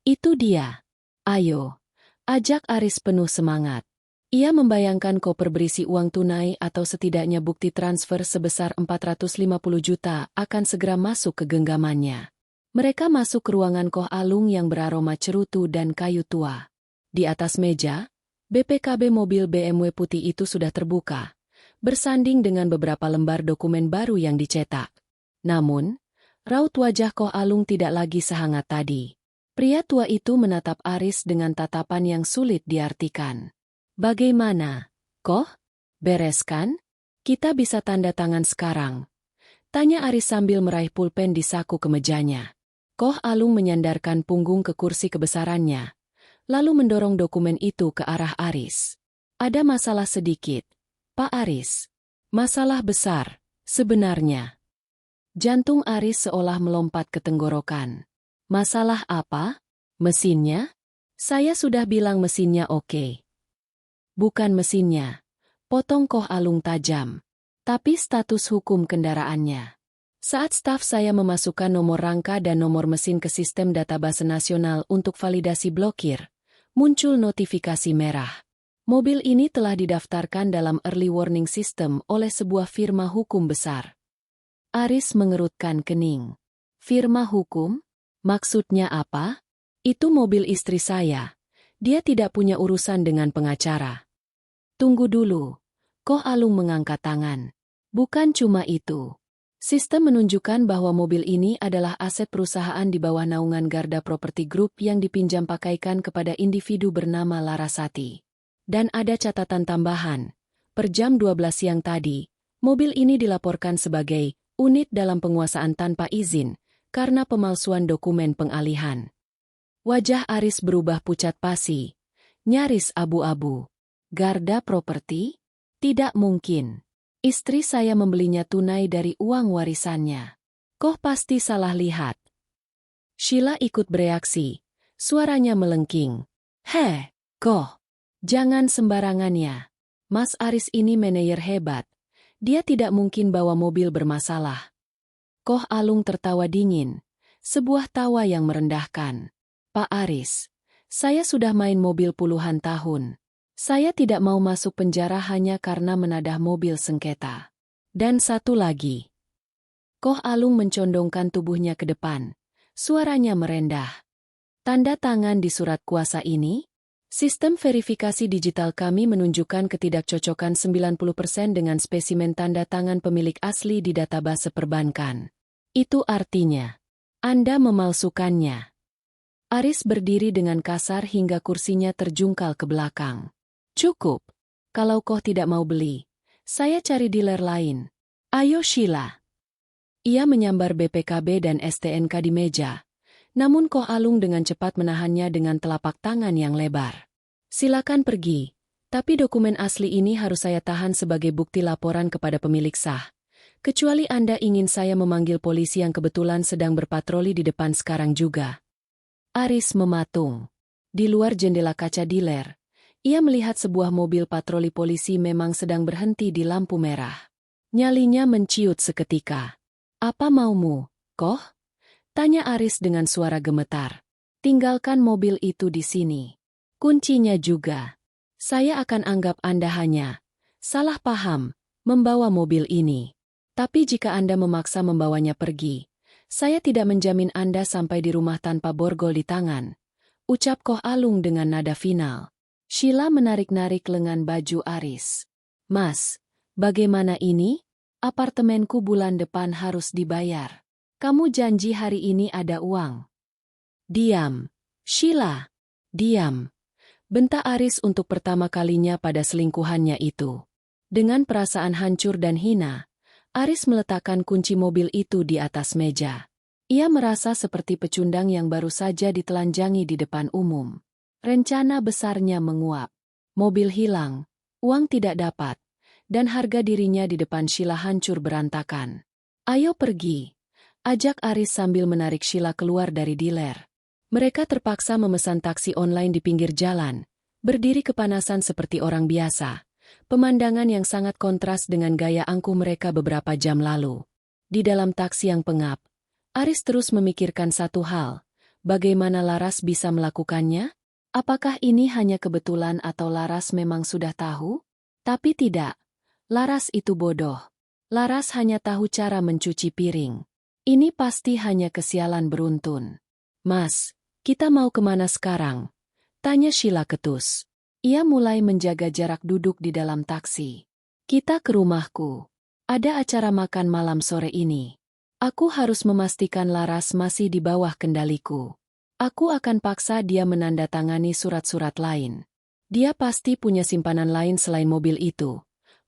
itu dia. Ayo, ajak Aris penuh semangat. Ia membayangkan koper berisi uang tunai atau setidaknya bukti transfer sebesar 450 juta akan segera masuk ke genggamannya. Mereka masuk ke ruangan Koh Alung yang beraroma cerutu dan kayu tua. Di atas meja, BPKB mobil BMW putih itu sudah terbuka, bersanding dengan beberapa lembar dokumen baru yang dicetak. Namun, raut wajah Koh Alung tidak lagi sehangat tadi. Pria tua itu menatap Aris dengan tatapan yang sulit diartikan. Bagaimana, Koh? Beres kan? Kita bisa tanda tangan sekarang. Tanya Aris sambil meraih pulpen di saku kemejanya. Koh Alung menyandarkan punggung ke kursi kebesarannya, lalu mendorong dokumen itu ke arah Aris. Ada masalah sedikit, Pak Aris. Masalah besar, sebenarnya. Jantung Aris seolah melompat ke tenggorokan. Masalah apa? Mesinnya? Saya sudah bilang mesinnya oke. Bukan mesinnya, potong Koh Alung tajam. Tapi status hukum kendaraannya. Saat staf saya memasukkan nomor rangka dan nomor mesin ke sistem database nasional untuk validasi blokir, muncul notifikasi merah. Mobil ini telah didaftarkan dalam early warning system oleh sebuah firma hukum besar. Aris mengerutkan kening. Firma hukum? Maksudnya apa? Itu mobil istri saya. Dia tidak punya urusan dengan pengacara. Tunggu dulu. Koh Alung mengangkat tangan. Bukan cuma itu. Sistem menunjukkan bahwa mobil ini adalah aset perusahaan di bawah naungan Garda Property Group yang dipinjam pakaikan kepada individu bernama Larasati. Dan ada catatan tambahan. Per jam 12 siang tadi, mobil ini dilaporkan sebagai unit dalam penguasaan tanpa izin karena pemalsuan dokumen pengalihan. Wajah Aris berubah pucat pasi, nyaris abu-abu. Garda Property? Tidak mungkin. Istri saya membelinya tunai dari uang warisannya. Koh pasti salah lihat. Sheila ikut bereaksi. Suaranya melengking. Heh, Koh. Jangan sembarangan ya. Mas Aris ini manajer hebat. Dia tidak mungkin bawa mobil bermasalah. Koh Alung tertawa dingin. Sebuah tawa yang merendahkan. Pak Aris, saya sudah main mobil puluhan tahun. Saya tidak mau masuk penjara hanya karena menadah mobil sengketa. Dan satu lagi. Koh Alung mencondongkan tubuhnya ke depan. Suaranya merendah. Tanda tangan di surat kuasa ini? Sistem verifikasi digital kami menunjukkan ketidakcocokan 90% dengan spesimen tanda tangan pemilik asli di database perbankan. Itu artinya, Anda memalsukannya. Aris berdiri dengan kasar hingga kursinya terjungkal ke belakang. Cukup. Kalau Koh tidak mau beli, saya cari dealer lain. Ayo Sheila. Ia menyambar BPKB dan STNK di meja. Namun Koh Alung dengan cepat menahannya dengan telapak tangan yang lebar. Silakan pergi, tapi dokumen asli ini harus saya tahan sebagai bukti laporan kepada pemilik sah. Kecuali Anda ingin saya memanggil polisi yang kebetulan sedang berpatroli di depan sekarang juga. Aris mematung. Di luar jendela kaca dealer, ia melihat sebuah mobil patroli polisi memang sedang berhenti di lampu merah. Nyalinya menciut seketika. Apa maumu, Koh? Tanya Aris dengan suara gemetar. Tinggalkan mobil itu di sini. Kuncinya juga. Saya akan anggap Anda hanya salah paham membawa mobil ini. Tapi jika Anda memaksa membawanya pergi, saya tidak menjamin Anda sampai di rumah tanpa borgol di tangan. Ucap Koh Alung dengan nada final. Sheila menarik-narik lengan baju Aris. Mas, bagaimana ini? Apartemenku bulan depan harus dibayar. Kamu janji hari ini ada uang. Diam. Sheila. Diam. Bentak Aris untuk pertama kalinya pada selingkuhannya itu. Dengan perasaan hancur dan hina, Aris meletakkan kunci mobil itu di atas meja. Ia merasa seperti pecundang yang baru saja ditelanjangi di depan umum. Rencana besarnya menguap. Mobil hilang, uang tidak dapat, dan harga dirinya di depan Sheila hancur berantakan. Ayo pergi, ajak Aris sambil menarik Sheila keluar dari dealer. Mereka terpaksa memesan taksi online di pinggir jalan, berdiri kepanasan seperti orang biasa. Pemandangan yang sangat kontras dengan gaya angkuh mereka beberapa jam lalu. Di dalam taksi yang pengap, Aris terus memikirkan satu hal, bagaimana Laras bisa melakukannya? Apakah ini hanya kebetulan atau Laras memang sudah tahu? Tapi tidak. Laras itu bodoh. Laras hanya tahu cara mencuci piring. Ini pasti hanya kesialan beruntun. Mas, kita mau kemana sekarang? Tanya Sheila ketus. Ia mulai menjaga jarak duduk di dalam taksi. Kita ke rumahku. Ada acara makan malam sore ini. Aku harus memastikan Laras masih di bawah kendaliku. Aku akan paksa dia menandatangani surat-surat lain. Dia pasti punya simpanan lain selain mobil itu.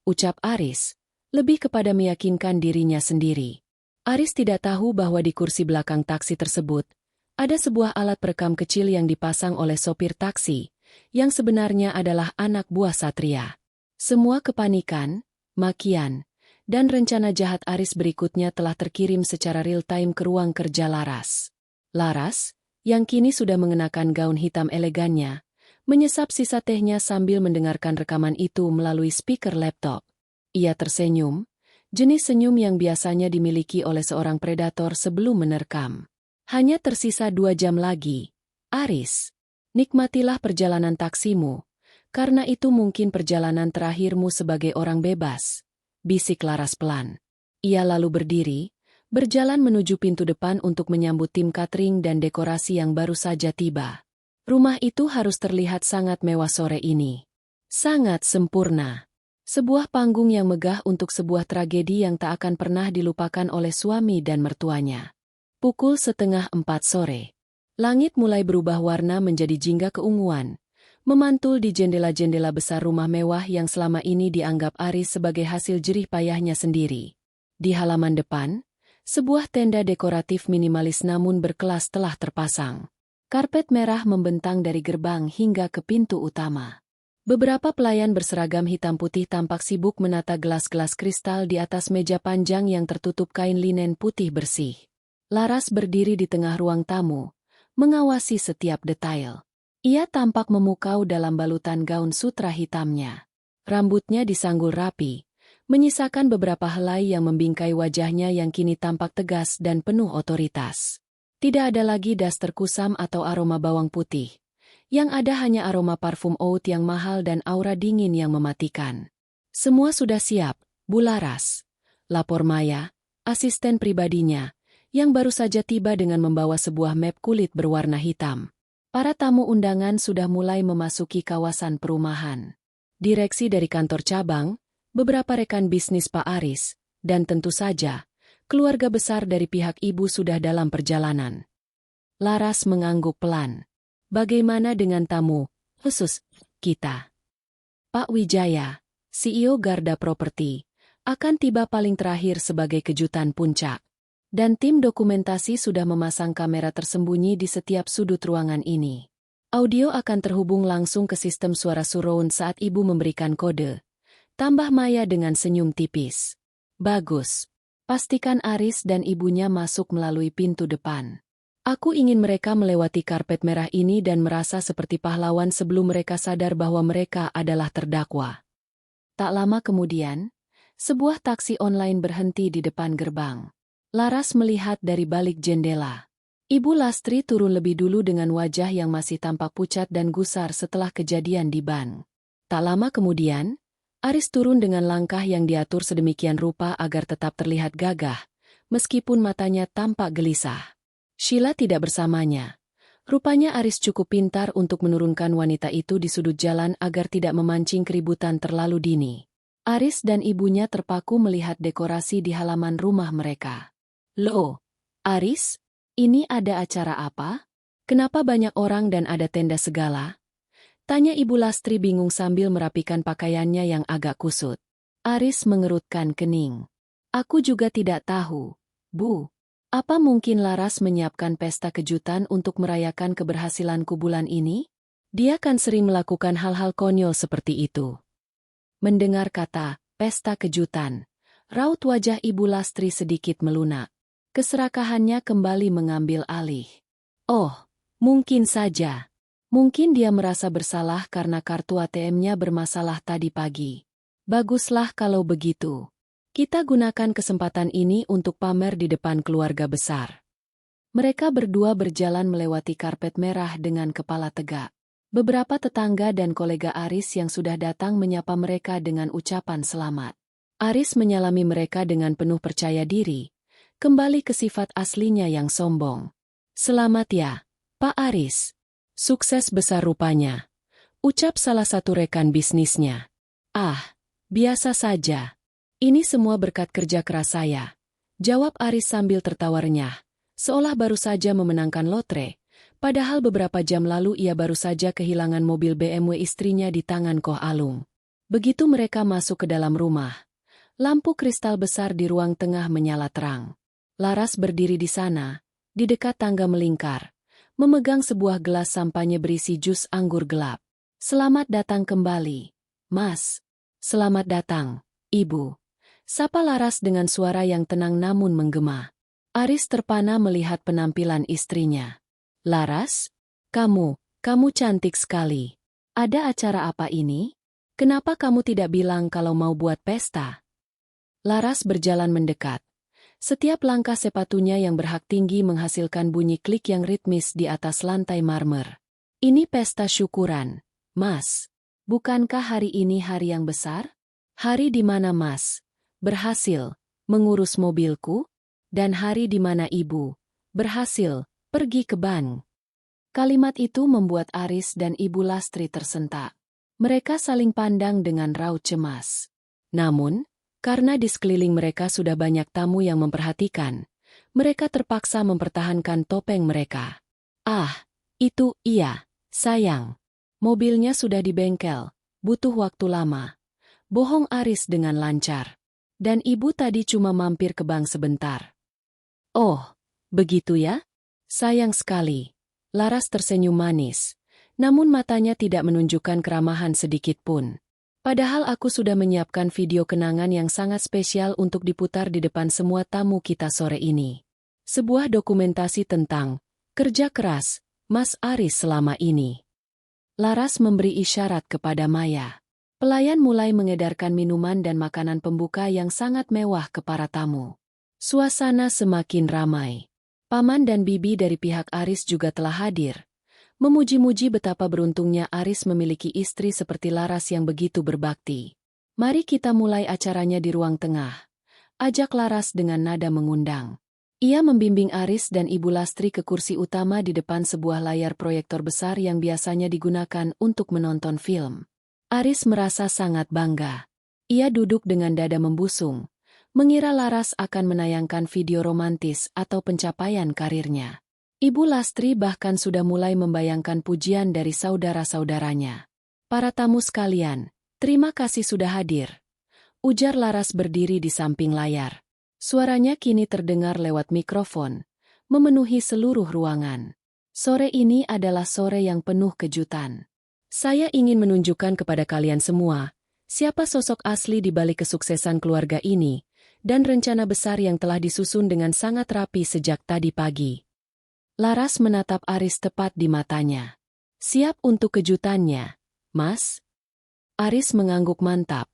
Ucap Aris, lebih kepada meyakinkan dirinya sendiri. Aris tidak tahu bahwa di kursi belakang taksi tersebut, ada sebuah alat perekam kecil yang dipasang oleh sopir taksi, yang sebenarnya adalah anak buah Satria. Semua kepanikan, makian, dan rencana jahat Aris berikutnya telah terkirim secara real-time ke ruang kerja Laras. Laras, yang kini sudah mengenakan gaun hitam elegannya, menyesap sisa tehnya sambil mendengarkan rekaman itu melalui speaker laptop. Ia tersenyum, jenis senyum yang biasanya dimiliki oleh seorang predator sebelum menerkam. Hanya tersisa 2 jam lagi. Aris, nikmatilah perjalanan taksimu, karena itu mungkin perjalanan terakhirmu sebagai orang bebas. Bisik Laras pelan. Ia lalu berdiri, berjalan menuju pintu depan untuk menyambut tim catering dan dekorasi yang baru saja tiba. Rumah itu harus terlihat sangat mewah sore ini. Sangat sempurna. Sebuah panggung yang megah untuk sebuah tragedi yang tak akan pernah dilupakan oleh suami dan mertuanya. Pukul 3:30 sore. Langit mulai berubah warna menjadi jingga keunguan, memantul di jendela-jendela besar rumah mewah yang selama ini dianggap Aris sebagai hasil jerih payahnya sendiri. Di halaman depan, sebuah tenda dekoratif minimalis namun berkelas telah terpasang. Karpet merah membentang dari gerbang hingga ke pintu utama. Beberapa pelayan berseragam hitam putih tampak sibuk menata gelas-gelas kristal di atas meja panjang yang tertutup kain linen putih bersih. Laras berdiri di tengah ruang tamu, mengawasi setiap detail. Ia tampak memukau dalam balutan gaun sutra hitamnya. Rambutnya disanggul rapi, menyisakan beberapa helai yang membingkai wajahnya yang kini tampak tegas dan penuh otoritas. Tidak ada lagi daster kusam atau aroma bawang putih. Yang ada hanya aroma parfum oud yang mahal dan aura dingin yang mematikan. Semua sudah siap, Bu Laras. Lapor Maya, asisten pribadinya, yang baru saja tiba dengan membawa sebuah map kulit berwarna hitam. Para tamu undangan sudah mulai memasuki kawasan perumahan. Direksi dari kantor cabang, beberapa rekan bisnis Pak Aris, dan tentu saja, keluarga besar dari pihak ibu sudah dalam perjalanan. Laras mengangguk pelan. Bagaimana dengan tamu khusus kita? Pak Wijaya, CEO Garda Property, akan tiba paling terakhir sebagai kejutan puncak. Dan tim dokumentasi sudah memasang kamera tersembunyi di setiap sudut ruangan ini. Audio akan terhubung langsung ke sistem suara surround saat ibu memberikan kode. Tambah Maya dengan senyum tipis. Bagus. Pastikan Aris dan ibunya masuk melalui pintu depan. Aku ingin mereka melewati karpet merah ini dan merasa seperti pahlawan sebelum mereka sadar bahwa mereka adalah terdakwa. Tak lama kemudian, sebuah taksi online berhenti di depan gerbang. Laras melihat dari balik jendela. Ibu Lastri turun lebih dulu dengan wajah yang masih tampak pucat dan gusar setelah kejadian di ban. Tak lama kemudian, Aris turun dengan langkah yang diatur sedemikian rupa agar tetap terlihat gagah, meskipun matanya tampak gelisah. Sheila tidak bersamanya. Rupanya Aris cukup pintar untuk menurunkan wanita itu di sudut jalan agar tidak memancing keributan terlalu dini. Aris dan ibunya terpaku melihat dekorasi di halaman rumah mereka. Loh, Aris, ini ada acara apa? Kenapa banyak orang dan ada tenda segala? Tanya Ibu Lastri bingung sambil merapikan pakaiannya yang agak kusut. Aris mengerutkan kening. Aku juga tidak tahu, Bu. Apa mungkin Laras menyiapkan pesta kejutan untuk merayakan keberhasilanku bulan ini? Dia kan sering melakukan hal-hal konyol seperti itu. Mendengar kata, pesta kejutan, raut wajah Ibu Lastri sedikit melunak. Keserakahannya kembali mengambil alih. Oh, mungkin saja. Mungkin dia merasa bersalah karena kartu ATM-nya bermasalah tadi pagi. Baguslah kalau begitu. Kita gunakan kesempatan ini untuk pamer di depan keluarga besar. Mereka berdua berjalan melewati karpet merah dengan kepala tegak. Beberapa tetangga dan kolega Aris yang sudah datang menyapa mereka dengan ucapan selamat. Aris menyalami mereka dengan penuh percaya diri, kembali ke sifat aslinya yang sombong. Selamat ya, Pak Aris. Sukses besar rupanya. Ucap salah satu rekan bisnisnya. Ah, biasa saja. Ini semua berkat kerja keras saya. Jawab Aris sambil tertawa renyah, seolah baru saja memenangkan lotre, padahal beberapa jam lalu ia baru saja kehilangan mobil BMW istrinya di tangan Koh Alung. Begitu mereka masuk ke dalam rumah, lampu kristal besar di ruang tengah menyala terang. Laras berdiri di sana, di dekat tangga melingkar, memegang sebuah gelas sampahnya berisi jus anggur gelap. Selamat datang kembali, Mas. Selamat datang, Ibu. Sapa Laras dengan suara yang tenang namun menggema. Aris terpana melihat penampilan istrinya. Laras, kamu cantik sekali. Ada acara apa ini? Kenapa kamu tidak bilang kalau mau buat pesta? Laras berjalan mendekat. Setiap langkah sepatunya yang berhak tinggi menghasilkan bunyi klik yang ritmis di atas lantai marmer. Ini pesta syukuran, Mas. Bukankah hari ini hari yang besar? Hari di mana Mas berhasil mengurus mobilku? Dan hari di mana Ibu berhasil pergi ke bank? Kalimat itu membuat Aris dan Ibu Lastri tersentak. Mereka saling pandang dengan raut cemas. Namun, karena di sekeliling mereka sudah banyak tamu yang memperhatikan, mereka terpaksa mempertahankan topeng mereka. Ah, itu iya, sayang. Mobilnya sudah di bengkel, butuh waktu lama. Bohong Aris dengan lancar. Dan ibu tadi cuma mampir ke bank sebentar. Oh, begitu ya? Sayang sekali. Laras tersenyum manis. Namun matanya tidak menunjukkan keramahan sedikit pun. Padahal aku sudah menyiapkan video kenangan yang sangat spesial untuk diputar di depan semua tamu kita sore ini. Sebuah dokumentasi tentang kerja keras Mas Aris selama ini. Laras memberi isyarat kepada Maya. Pelayan mulai mengedarkan minuman dan makanan pembuka yang sangat mewah ke para tamu. Suasana semakin ramai. Paman dan bibi dari pihak Aris juga telah hadir. Memuji-muji betapa beruntungnya Aris memiliki istri seperti Laras yang begitu berbakti. Mari kita mulai acaranya di ruang tengah. Ajak Laras dengan nada mengundang. Ia membimbing Aris dan Ibu Lastri ke kursi utama di depan sebuah layar proyektor besar yang biasanya digunakan untuk menonton film. Aris merasa sangat bangga. Ia duduk dengan dada membusung, mengira Laras akan menayangkan video romantis atau pencapaian karirnya. Ibu Lastri bahkan sudah mulai membayangkan pujian dari saudara-saudaranya. Para tamu sekalian, terima kasih sudah hadir. Ujar Laras berdiri di samping layar. Suaranya kini terdengar lewat mikrofon, memenuhi seluruh ruangan. Sore ini adalah sore yang penuh kejutan. Saya ingin menunjukkan kepada kalian semua, siapa sosok asli di balik kesuksesan keluarga ini, dan rencana besar yang telah disusun dengan sangat rapi sejak tadi pagi. Laras menatap Aris tepat di matanya. Siap untuk kejutannya, Mas? Aris mengangguk mantap,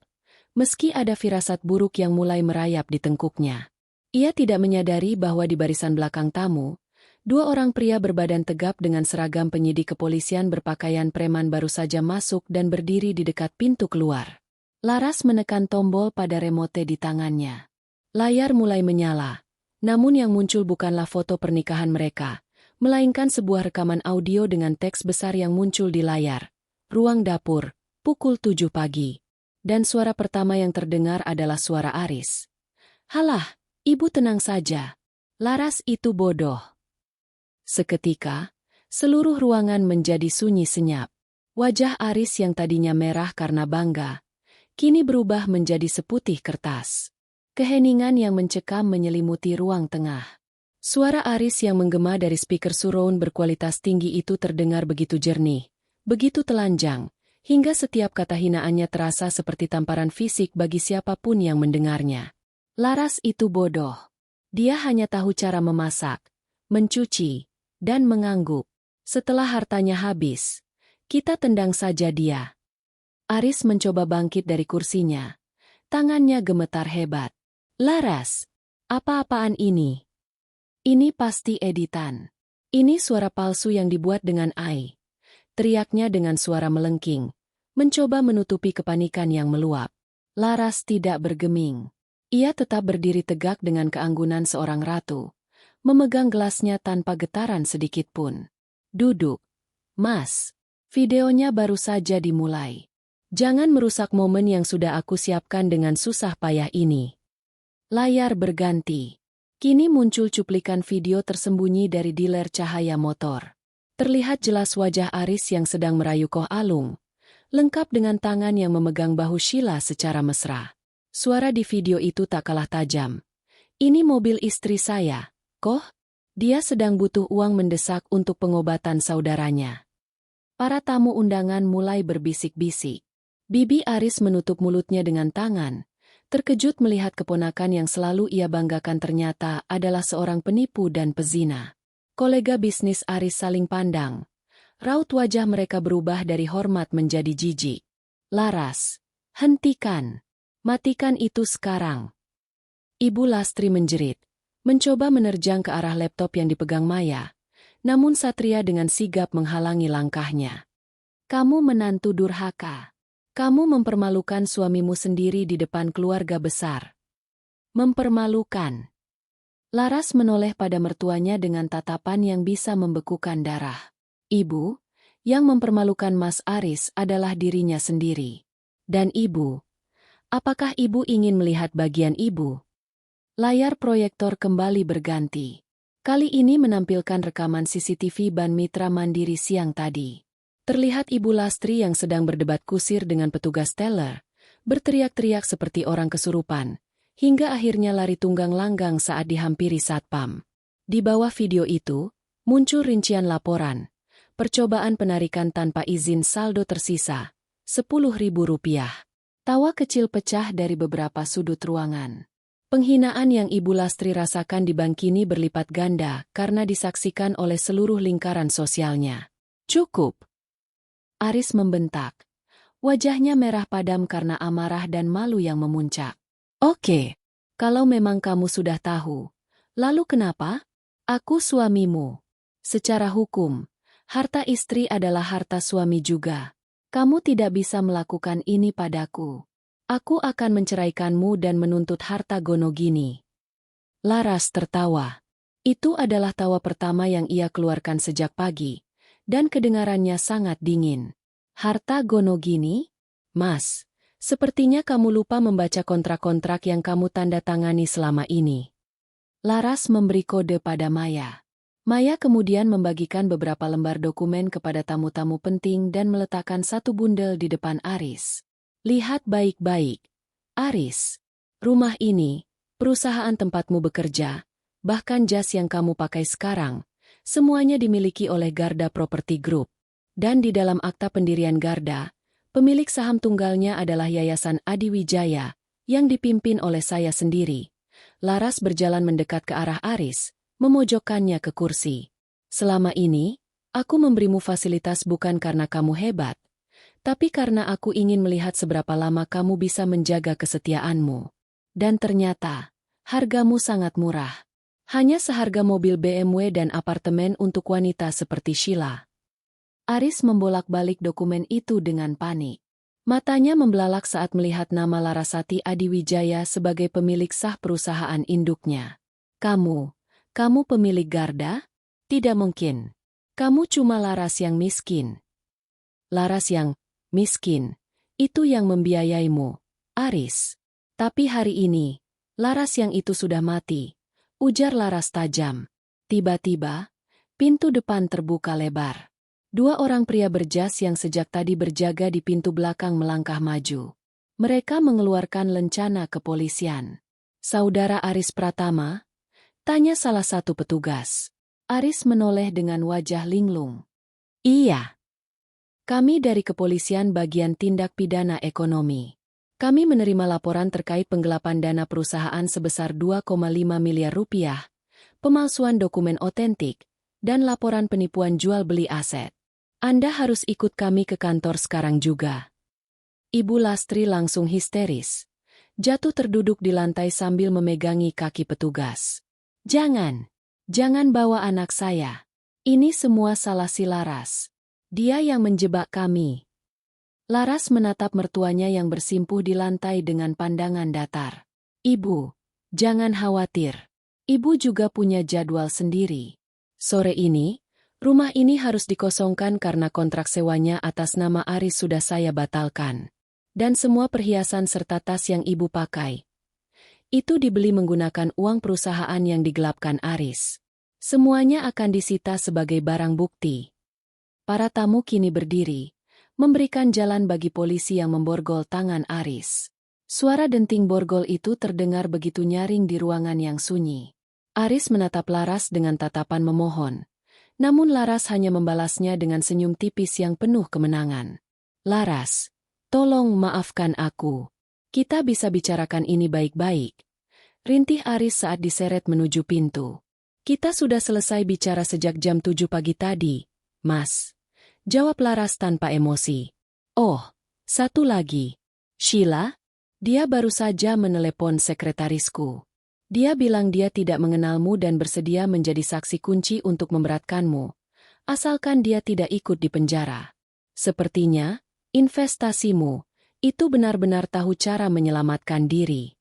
meski ada firasat buruk yang mulai merayap di tengkuknya. Ia tidak menyadari bahwa di barisan belakang tamu, dua orang pria berbadan tegap dengan seragam penyidik kepolisian berpakaian preman baru saja masuk dan berdiri di dekat pintu keluar. Laras menekan tombol pada remote di tangannya. Layar mulai menyala, namun yang muncul bukanlah foto pernikahan mereka, melainkan sebuah rekaman audio dengan teks besar yang muncul di layar. Ruang dapur, pukul 7 pagi. Dan suara pertama yang terdengar adalah suara Aris. Halah, ibu tenang saja. Laras itu bodoh. Seketika, seluruh ruangan menjadi sunyi senyap. Wajah Aris yang tadinya merah karena bangga, kini berubah menjadi seputih kertas. Keheningan yang mencekam menyelimuti ruang tengah. Suara Aris yang menggema dari speaker surround berkualitas tinggi itu terdengar begitu jernih, begitu telanjang, hingga setiap kata hinaannya terasa seperti tamparan fisik bagi siapapun yang mendengarnya. Laras itu bodoh. Dia hanya tahu cara memasak, mencuci, dan mengangguk. Setelah hartanya habis, kita tendang saja dia. Aris mencoba bangkit dari kursinya. Tangannya gemetar hebat. Laras, apa-apaan ini? Ini pasti editan. Ini suara palsu yang dibuat dengan AI. Teriaknya dengan suara melengking, mencoba menutupi kepanikan yang meluap. Laras tidak bergeming. Ia tetap berdiri tegak dengan keanggunan seorang ratu, memegang gelasnya tanpa getaran sedikit pun. Duduk. Mas, videonya baru saja dimulai. Jangan merusak momen yang sudah aku siapkan dengan susah payah ini. Layar berganti. Kini muncul cuplikan video tersembunyi dari dealer cahaya motor. Terlihat jelas wajah Aris yang sedang merayu Koh Alung, lengkap dengan tangan yang memegang bahu Sheila secara mesra. Suara di video itu tak kalah tajam. Ini mobil istri saya, Koh. Dia sedang butuh uang mendesak untuk pengobatan saudaranya. Para tamu undangan mulai berbisik-bisik. Bibi Aris menutup mulutnya dengan tangan, terkejut melihat keponakan yang selalu ia banggakan ternyata adalah seorang penipu dan pezina. Kolega bisnis Aris saling pandang. Raut wajah mereka berubah dari hormat menjadi jijik. Laras, hentikan. Matikan itu sekarang. Ibu Lastri menjerit, mencoba menerjang ke arah laptop yang dipegang Maya, namun Satria dengan sigap menghalangi langkahnya. Kamu menantu durhaka. Kamu mempermalukan suamimu sendiri di depan keluarga besar. Mempermalukan. Laras menoleh pada mertuanya dengan tatapan yang bisa membekukan darah. Ibu, yang mempermalukan Mas Aris adalah dirinya sendiri. Dan ibu, Apakah ibu ingin melihat bagian ibu? Layar proyektor kembali berganti. Kali ini menampilkan rekaman CCTV Ban Mitra Mandiri siang tadi. Terlihat Ibu Lastri yang sedang berdebat kusir dengan petugas teller, berteriak-teriak seperti orang kesurupan, hingga akhirnya lari tunggang langgang saat dihampiri satpam. Di bawah video itu, muncul rincian laporan. Percobaan penarikan tanpa izin saldo tersisa, Rp10.000. Tawa kecil pecah dari beberapa sudut ruangan. Penghinaan yang Ibu Lastri rasakan di bank kini berlipat ganda karena disaksikan oleh seluruh lingkaran sosialnya. Cukup! Aris membentak. Wajahnya merah padam karena amarah dan malu yang memuncak. Oke, kalau memang kamu sudah tahu, lalu kenapa? Aku suamimu. Secara hukum, harta istri adalah harta suami juga. Kamu tidak bisa melakukan ini padaku. Aku akan menceraikanmu dan menuntut harta Gonogini. Laras tertawa. Itu adalah tawa pertama yang ia keluarkan sejak pagi, dan kedengarannya sangat dingin. Harta Gonogini? Mas, sepertinya kamu lupa membaca kontrak-kontrak yang kamu tanda tangani selama ini. Laras memberi kode pada Maya. Maya kemudian membagikan beberapa lembar dokumen kepada tamu-tamu penting dan meletakkan satu bundel di depan Aris. Lihat baik-baik, Aris. Rumah ini, perusahaan tempatmu bekerja, bahkan jas yang kamu pakai sekarang, semuanya dimiliki oleh Garda Property Group. Dan di dalam akta pendirian Garda, pemilik saham tunggalnya adalah Yayasan Adiwijaya, yang dipimpin oleh saya sendiri. Laras berjalan mendekat ke arah Aris, memojokkannya ke kursi. Selama ini, aku memberimu fasilitas bukan karena kamu hebat, tapi karena aku ingin melihat seberapa lama kamu bisa menjaga kesetiaanmu. Dan ternyata, hargamu sangat murah. Hanya seharga mobil BMW dan apartemen untuk wanita seperti Sheila. Aris membolak-balik dokumen itu dengan panik. Matanya membelalak saat melihat nama Larasati Adiwijaya sebagai pemilik sah perusahaan induknya. Kamu pemilik Garda? Tidak mungkin. Kamu cuma Laras yang miskin. Laras yang miskin, itu yang membiayaimu, Aris. Tapi hari ini, Laras yang itu sudah mati, ujar Laras tajam. Tiba-tiba, pintu depan terbuka lebar. Dua orang pria berjas yang sejak tadi berjaga di pintu belakang melangkah maju. Mereka mengeluarkan lencana kepolisian. Saudara Aris Pratama? Tanya salah satu petugas. Aris menoleh dengan wajah linglung. Iya. Kami dari kepolisian bagian tindak pidana ekonomi. Kami menerima laporan terkait penggelapan dana perusahaan sebesar 2,5 miliar rupiah, pemalsuan dokumen otentik, dan laporan penipuan jual beli aset. Anda harus ikut kami ke kantor sekarang juga. Ibu Lastri langsung histeris. Jatuh terduduk di lantai sambil memegangi kaki petugas. Jangan bawa anak saya. Ini semua salah si Laras. Dia yang menjebak kami. Laras menatap mertuanya yang bersimpuh di lantai dengan pandangan datar. Ibu, jangan khawatir. Ibu juga punya jadwal sendiri. Sore ini, rumah ini harus dikosongkan karena kontrak sewanya atas nama Aris sudah saya batalkan. Dan semua perhiasan serta tas yang ibu pakai, itu dibeli menggunakan uang perusahaan yang digelapkan Aris. Semuanya akan disita sebagai barang bukti. Para tamu kini berdiri, memberikan jalan bagi polisi yang memborgol tangan Aris. Suara denting borgol itu terdengar begitu nyaring di ruangan yang sunyi. Aris menatap Laras dengan tatapan memohon. Namun Laras hanya membalasnya dengan senyum tipis yang penuh kemenangan. Laras, tolong maafkan aku. Kita bisa bicarakan ini baik-baik. Rintih Aris saat diseret menuju pintu. Kita sudah selesai bicara sejak jam 7 pagi tadi, Mas. Jawab Laras tanpa emosi. Oh, satu lagi. Sheila? Dia baru saja menelepon sekretarisku. Dia bilang dia tidak mengenalmu dan bersedia menjadi saksi kunci untuk memberatkanmu, asalkan dia tidak ikut di penjara. Sepertinya, investasimu, itu benar-benar tahu cara menyelamatkan diri.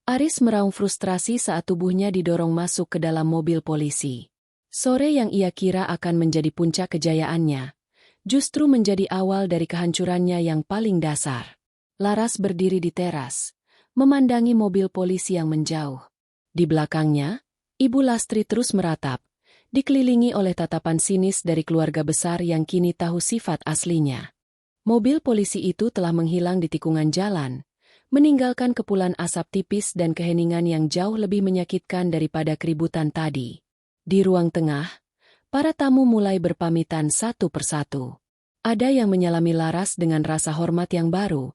Aris meraung frustrasi saat tubuhnya didorong masuk ke dalam mobil polisi. Sore yang ia kira akan menjadi puncak kejayaannya, justru menjadi awal dari kehancurannya yang paling dasar. Laras berdiri di teras, memandangi mobil polisi yang menjauh. Di belakangnya, Ibu Lastri terus meratap, dikelilingi oleh tatapan sinis dari keluarga besar yang kini tahu sifat aslinya. Mobil polisi itu telah menghilang di tikungan jalan, meninggalkan kepulan asap tipis dan keheningan yang jauh lebih menyakitkan daripada keributan tadi. Di ruang tengah, para tamu mulai berpamitan satu persatu. Ada yang menyalami Laras dengan rasa hormat yang baru,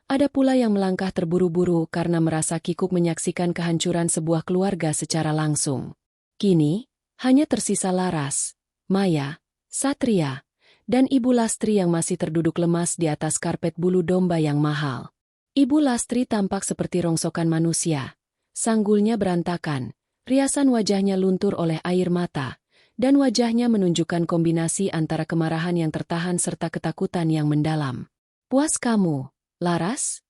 ada pula yang melangkah terburu-buru karena merasa kikuk menyaksikan kehancuran sebuah keluarga secara langsung. Kini, hanya tersisa Laras, Maya, Satria, dan Ibu Lastri yang masih terduduk lemas di atas karpet bulu domba yang mahal. Ibu Lastri tampak seperti rongsokan manusia. Sanggulnya berantakan, riasan wajahnya luntur oleh air mata, dan wajahnya menunjukkan kombinasi antara kemarahan yang tertahan serta ketakutan yang mendalam. "Puas kamu, Laras?"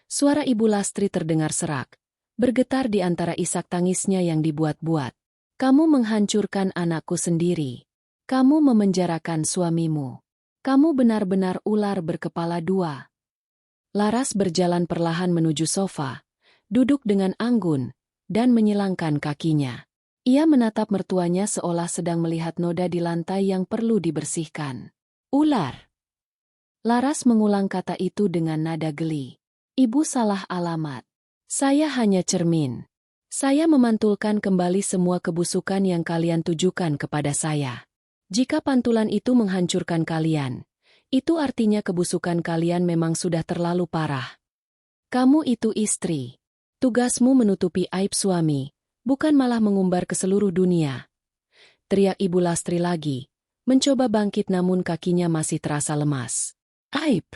Suara Ibu Lastri terdengar serak, bergetar di antara isak tangisnya yang dibuat-buat. "Kamu menghancurkan anakku sendiri. Kamu memenjarakan suamimu. Kamu benar-benar ular berkepala dua." Laras berjalan perlahan menuju sofa, duduk dengan anggun, dan menyilangkan kakinya. Ia menatap mertuanya seolah sedang melihat noda di lantai yang perlu dibersihkan. "Ular." Laras mengulang kata itu dengan nada geli. "Ibu salah alamat. Saya hanya cermin. Saya memantulkan kembali semua kebusukan yang kalian tujukan kepada saya. Jika pantulan itu menghancurkan kalian, itu artinya kebusukan kalian memang sudah terlalu parah. Kamu itu istri. Tugasmu menutupi aib suami, bukan malah mengumbar ke seluruh dunia." Teriak Ibu Lastri lagi, mencoba bangkit namun kakinya masih terasa lemas. "Aib."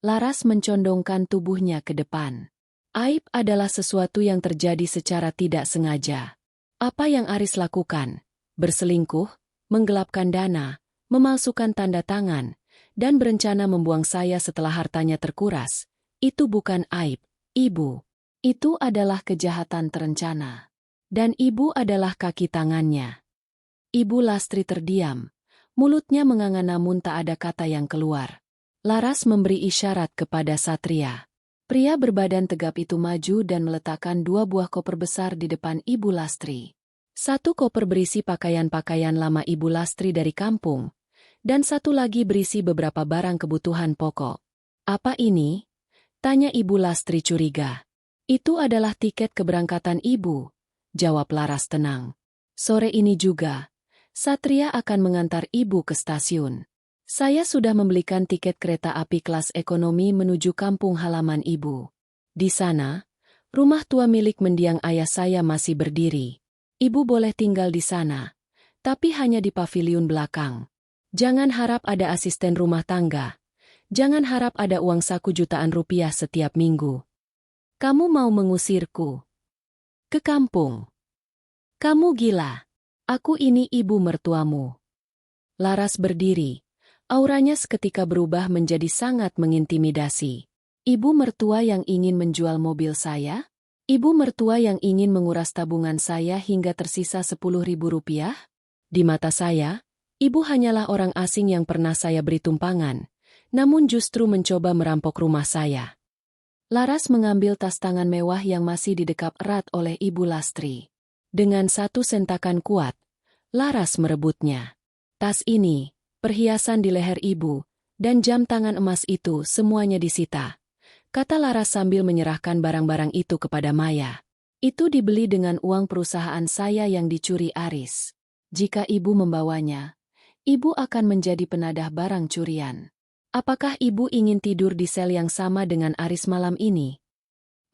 Laras mencondongkan tubuhnya ke depan. Aib adalah sesuatu yang terjadi secara tidak sengaja. Apa yang Aris lakukan? Berselingkuh, menggelapkan dana, memalsukan tanda tangan, dan berencana membuang saya setelah hartanya terkuras. Itu bukan aib, Ibu. Itu adalah kejahatan terencana. Dan Ibu adalah kaki tangannya. Ibu Lastri terdiam. Mulutnya menganga namun tak ada kata yang keluar. Laras memberi isyarat kepada Satria. Pria berbadan tegap itu maju dan meletakkan 2 buah koper besar di depan Ibu Lastri. Satu koper berisi pakaian-pakaian lama Ibu Lastri dari kampung, dan satu lagi berisi beberapa barang kebutuhan pokok. "Apa ini?" tanya Ibu Lastri curiga. "Itu adalah tiket keberangkatan Ibu," jawab Laras tenang. "Sore ini juga, Satria akan mengantar Ibu ke stasiun. Saya sudah membelikan tiket kereta api kelas ekonomi menuju kampung halaman Ibu. Di sana, rumah tua milik mendiang ayah saya masih berdiri. Ibu boleh tinggal di sana, tapi hanya di paviliun belakang. Jangan harap ada asisten rumah tangga. Jangan harap ada uang saku jutaan rupiah setiap minggu. Kamu mau mengusirku ke kampung? Kamu gila. Aku ini ibu mertuamu." Laras berdiri. Auranya seketika berubah menjadi sangat mengintimidasi. "Ibu mertua yang ingin menjual mobil saya? Ibu mertua yang ingin menguras tabungan saya hingga tersisa 10.000 rupiah? Di mata saya, Ibu hanyalah orang asing yang pernah saya beri tumpangan, namun justru mencoba merampok rumah saya." Laras mengambil tas tangan mewah yang masih didekap erat oleh Ibu Lastri. Dengan satu sentakan kuat, Laras merebutnya. Tas ini, perhiasan di leher Ibu, dan jam tangan emas itu semuanya disita, kata Laras sambil menyerahkan barang-barang itu kepada Maya. "Itu dibeli dengan uang perusahaan saya yang dicuri Aris. Jika Ibu membawanya, Ibu akan menjadi penadah barang curian. Apakah Ibu ingin tidur di sel yang sama dengan Aris malam ini?"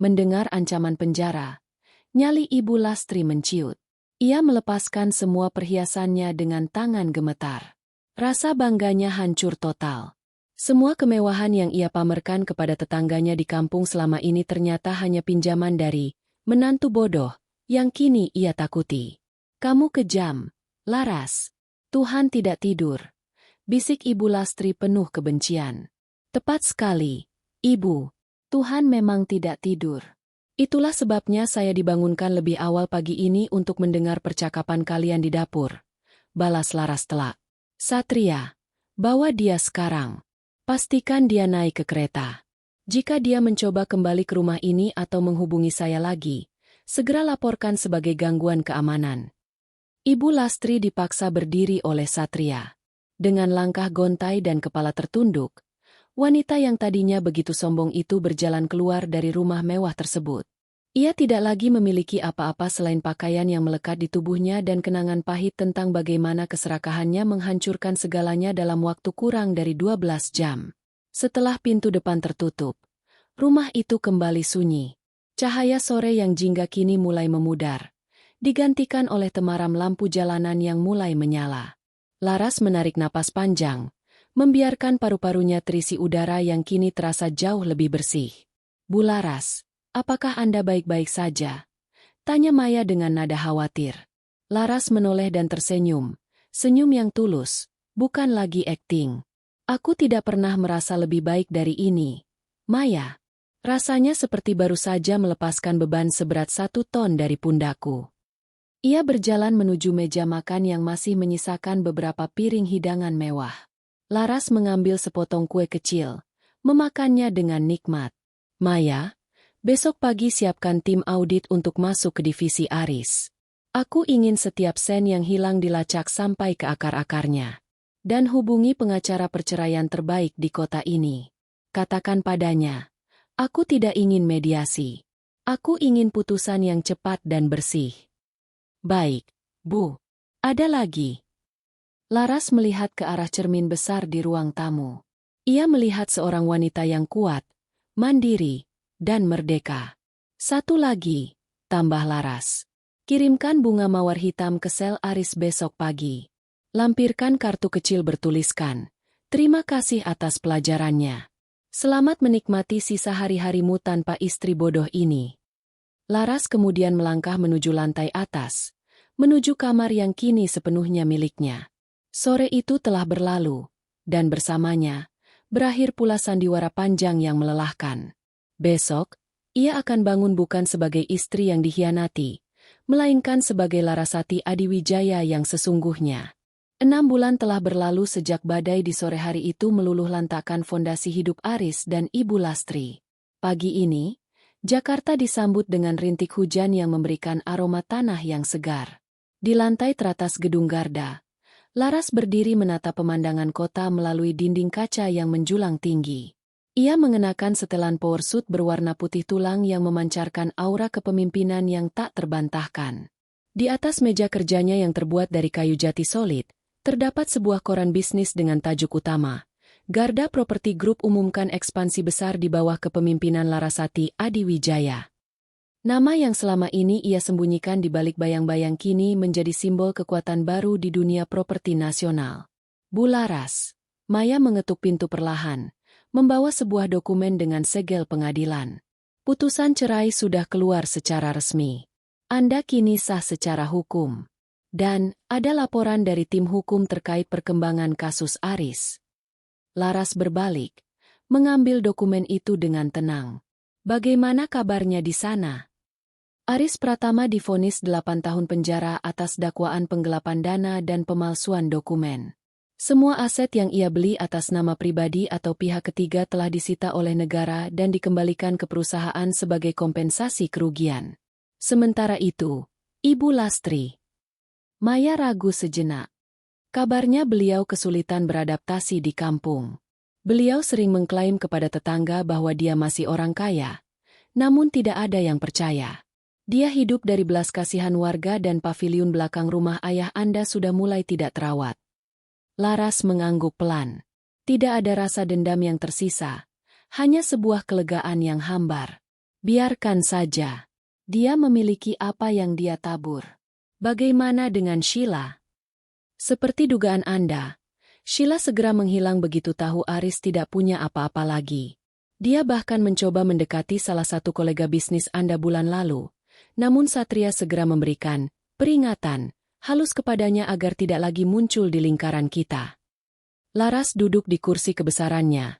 Mendengar ancaman penjara, nyali Ibu Lastri menciut. Ia melepaskan semua perhiasannya dengan tangan gemetar. Rasa bangganya hancur total. Semua kemewahan yang ia pamerkan kepada tetangganya di kampung selama ini ternyata hanya pinjaman dari menantu bodoh yang kini ia takuti. "Kamu kejam, Laras. Tuhan tidak tidur," bisik Ibu Lastri penuh kebencian. "Tepat sekali, Ibu. Tuhan memang tidak tidur. Itulah sebabnya saya dibangunkan lebih awal pagi ini untuk mendengar percakapan kalian di dapur," balas Laras telak. "Satria, bawa dia sekarang. Pastikan dia naik ke kereta." Jika dia mencoba kembali ke rumah ini atau menghubungi saya lagi, segera laporkan sebagai gangguan keamanan. Ibu Lastri dipaksa berdiri oleh Satria. Dengan langkah gontai dan kepala tertunduk, wanita yang tadinya begitu sombong itu berjalan keluar dari rumah mewah tersebut. Ia tidak lagi memiliki apa-apa selain pakaian yang melekat di tubuhnya dan kenangan pahit tentang bagaimana keserakahannya menghancurkan segalanya dalam waktu kurang dari 12 jam. Setelah pintu depan tertutup, rumah itu kembali sunyi. Cahaya sore yang jingga kini mulai memudar, digantikan oleh temaram lampu jalanan yang mulai menyala. Laras menarik napas panjang, membiarkan paru-parunya terisi udara yang kini terasa jauh lebih bersih. "Bu Laras, apakah Anda baik-baik saja?" tanya Maya dengan nada khawatir. Laras menoleh dan tersenyum, senyum yang tulus, bukan lagi akting. "Aku tidak pernah merasa lebih baik dari ini, Maya. Rasanya seperti baru saja melepaskan beban seberat 1 ton dari pundakku." Ia berjalan menuju meja makan yang masih menyisakan beberapa piring hidangan mewah. Laras mengambil sepotong kue kecil, memakannya dengan nikmat. "Maya, besok pagi siapkan tim audit untuk masuk ke divisi Aris. Aku ingin setiap sen yang hilang dilacak sampai ke akar-akarnya. Dan hubungi pengacara perceraian terbaik di kota ini. Katakan padanya, aku tidak ingin mediasi. Aku ingin putusan yang cepat dan bersih." "Baik, Bu. Ada lagi." Laras melihat ke arah cermin besar di ruang tamu. Ia melihat seorang wanita yang kuat, mandiri, dan merdeka. "Satu lagi," tambah Laras. "Kirimkan bunga mawar hitam ke sel Aris besok pagi. Lampirkan kartu kecil bertuliskan, 'Terima kasih atas pelajarannya. Selamat menikmati sisa hari-harimu tanpa istri bodoh ini.'" Laras kemudian melangkah menuju lantai atas, menuju kamar yang kini sepenuhnya miliknya. Sore itu telah berlalu, dan bersamanya, berakhir pula sandiwara panjang yang melelahkan. Besok, ia akan bangun bukan sebagai istri yang dikhianati, melainkan sebagai Larasati Adiwijaya yang sesungguhnya. 6 bulan telah berlalu sejak badai di sore hari itu meluluh lantakkan fondasi hidup Aris dan Ibu Lastri. Pagi ini, Jakarta disambut dengan rintik hujan yang memberikan aroma tanah yang segar. Di lantai teratas gedung Garda, Laras berdiri menatap pemandangan kota melalui dinding kaca yang menjulang tinggi. Ia mengenakan setelan powersuit berwarna putih tulang yang memancarkan aura kepemimpinan yang tak terbantahkan. Di atas meja kerjanya yang terbuat dari kayu jati solid, terdapat sebuah koran bisnis dengan tajuk utama, "Garda Property Group umumkan ekspansi besar di bawah kepemimpinan Larasati Adiwijaya." Nama yang selama ini ia sembunyikan di balik bayang-bayang kini menjadi simbol kekuatan baru di dunia properti nasional. "Bu Laras." Maya mengetuk pintu perlahan, membawa sebuah dokumen dengan segel pengadilan. "Putusan cerai sudah keluar secara resmi. Anda kini sah secara hukum. Dan, ada laporan dari tim hukum terkait perkembangan kasus Aris." Laras berbalik, mengambil dokumen itu dengan tenang. "Bagaimana kabarnya di sana?" Aris Pratama divonis 8 tahun penjara atas dakwaan penggelapan dana dan pemalsuan dokumen. Semua aset yang ia beli atas nama pribadi atau pihak ketiga telah disita oleh negara dan dikembalikan ke perusahaan sebagai kompensasi kerugian. Sementara itu, Ibu Lastri. Maya ragu sejenak. Kabarnya beliau kesulitan beradaptasi di kampung. Beliau sering mengklaim kepada tetangga bahwa dia masih orang kaya, namun tidak ada yang percaya. Dia hidup dari belas kasihan warga dan paviliun belakang rumah ayah Anda sudah mulai tidak terawat. Laras mengangguk pelan. Tidak ada rasa dendam yang tersisa, hanya sebuah kelegaan yang hambar. Biarkan saja. Dia memiliki apa yang dia tabur. Bagaimana dengan Sheila? Seperti dugaan Anda, Sheila segera menghilang begitu tahu Aris tidak punya apa-apa lagi. Dia bahkan mencoba mendekati salah satu kolega bisnis Anda bulan lalu, namun Satria segera memberikan peringatan halus kepadanya agar tidak lagi muncul di lingkaran kita. Laras duduk di kursi kebesarannya,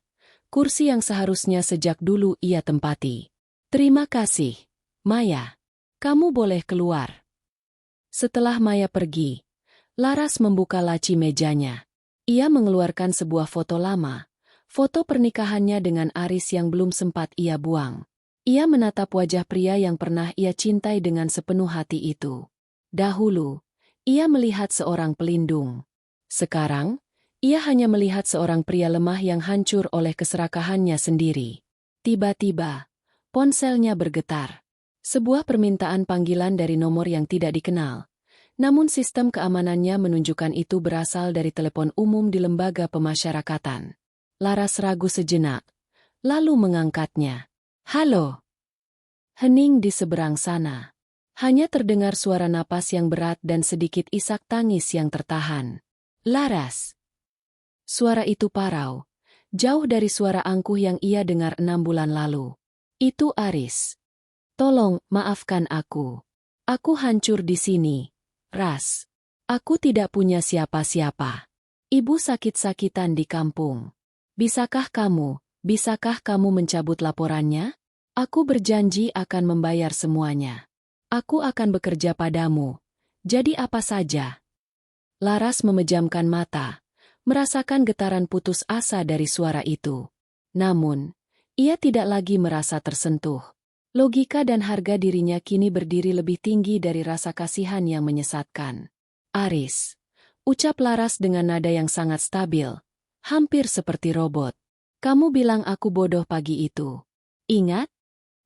kursi yang seharusnya sejak dulu ia tempati. "Terima kasih, Maya. Kamu boleh keluar." Setelah Maya pergi, Laras membuka laci mejanya. Ia mengeluarkan sebuah foto lama, Foto pernikahannya dengan Aris yang belum sempat ia buang. Ia menatap wajah pria yang pernah ia cintai dengan sepenuh hati itu. Dahulu, ia melihat seorang pelindung. Sekarang, ia hanya melihat seorang pria lemah yang hancur oleh keserakahannya sendiri. Tiba-tiba, ponselnya bergetar. Sebuah permintaan panggilan dari nomor yang tidak dikenal. Namun sistem keamanannya menunjukkan itu berasal dari telepon umum di lembaga pemasyarakatan. Laras ragu sejenak, lalu mengangkatnya. Halo. Hening di seberang sana. Hanya terdengar suara napas yang berat dan sedikit isak tangis yang tertahan. Laras. Suara itu parau, jauh dari suara angkuh yang ia dengar 6 bulan lalu. Itu Aris. Tolong, maafkan aku. Aku hancur di sini. Ras. Aku tidak punya siapa-siapa. Ibu sakit-sakitan di kampung. Bisakah kamu mencabut laporannya? Aku berjanji akan membayar semuanya. Aku akan bekerja padamu. Jadi apa saja? Laras memejamkan mata, merasakan getaran putus asa dari suara itu. Namun, ia tidak lagi merasa tersentuh. Logika dan harga dirinya kini berdiri lebih tinggi dari rasa kasihan yang menyesatkan. Aris, ucap Laras dengan nada yang sangat stabil, hampir seperti robot. Kamu bilang aku bodoh pagi itu. Ingat?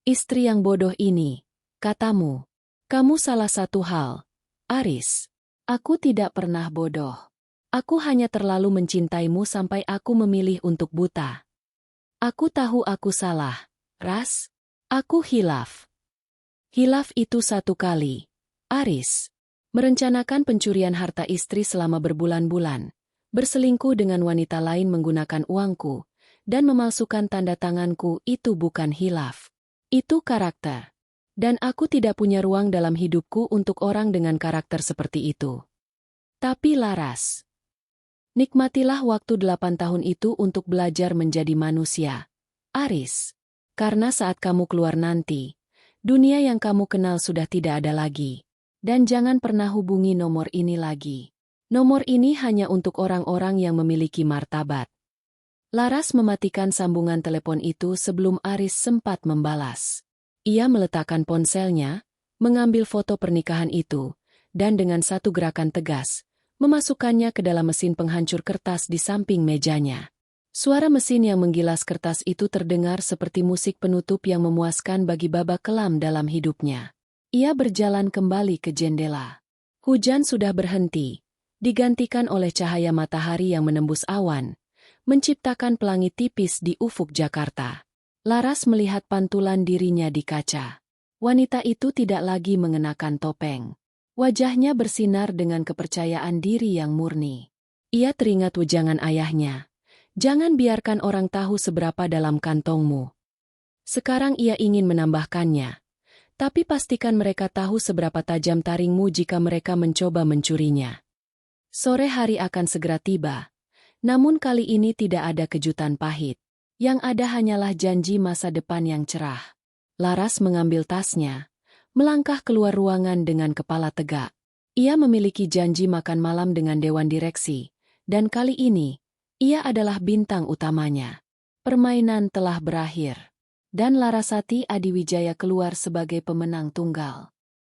Istri yang bodoh ini, katamu. Kamu salah satu hal, Aris. Aku tidak pernah bodoh. Aku hanya terlalu mencintaimu sampai aku memilih untuk buta. Aku tahu aku salah, Ras. Aku hilaf. Hilaf itu satu kali, Aris. Merencanakan pencurian harta istri selama berbulan-bulan, berselingkuh dengan wanita lain menggunakan uangku, dan memalsukan tanda tanganku itu bukan hilaf. Itu karakter. Dan aku tidak punya ruang dalam hidupku untuk orang dengan karakter seperti itu. Tapi Laras, nikmatilah waktu 8 tahun itu untuk belajar menjadi manusia, Aris. Karena saat kamu keluar nanti, dunia yang kamu kenal sudah tidak ada lagi. Dan jangan pernah hubungi nomor ini lagi. Nomor ini hanya untuk orang-orang yang memiliki martabat. Laras mematikan sambungan telepon itu sebelum Aris sempat membalas. Ia meletakkan ponselnya, mengambil foto pernikahan itu, dan dengan satu gerakan tegas, memasukkannya ke dalam mesin penghancur kertas di samping mejanya. Suara mesin yang menggilas kertas itu terdengar seperti musik penutup yang memuaskan bagi babak kelam dalam hidupnya. Ia berjalan kembali ke jendela. Hujan sudah berhenti, digantikan oleh cahaya matahari yang menembus awan, menciptakan pelangi tipis di ufuk Jakarta. Laras melihat pantulan dirinya di kaca. Wanita itu tidak lagi mengenakan topeng. Wajahnya bersinar dengan kepercayaan diri yang murni. Ia teringat wejangan ayahnya. Jangan biarkan orang tahu seberapa dalam kantongmu. Sekarang ia ingin menambahkannya. Tapi pastikan mereka tahu seberapa tajam taringmu jika mereka mencoba mencurinya. Sore hari akan segera tiba. Namun kali ini tidak ada kejutan pahit. Yang ada hanyalah janji masa depan yang cerah. Laras mengambil tasnya, melangkah keluar ruangan dengan kepala tegak. Ia memiliki janji makan malam dengan dewan direksi, dan kali ini, ia adalah bintang utamanya. Permainan telah berakhir, dan Larasati Adiwijaya keluar sebagai pemenang tunggal.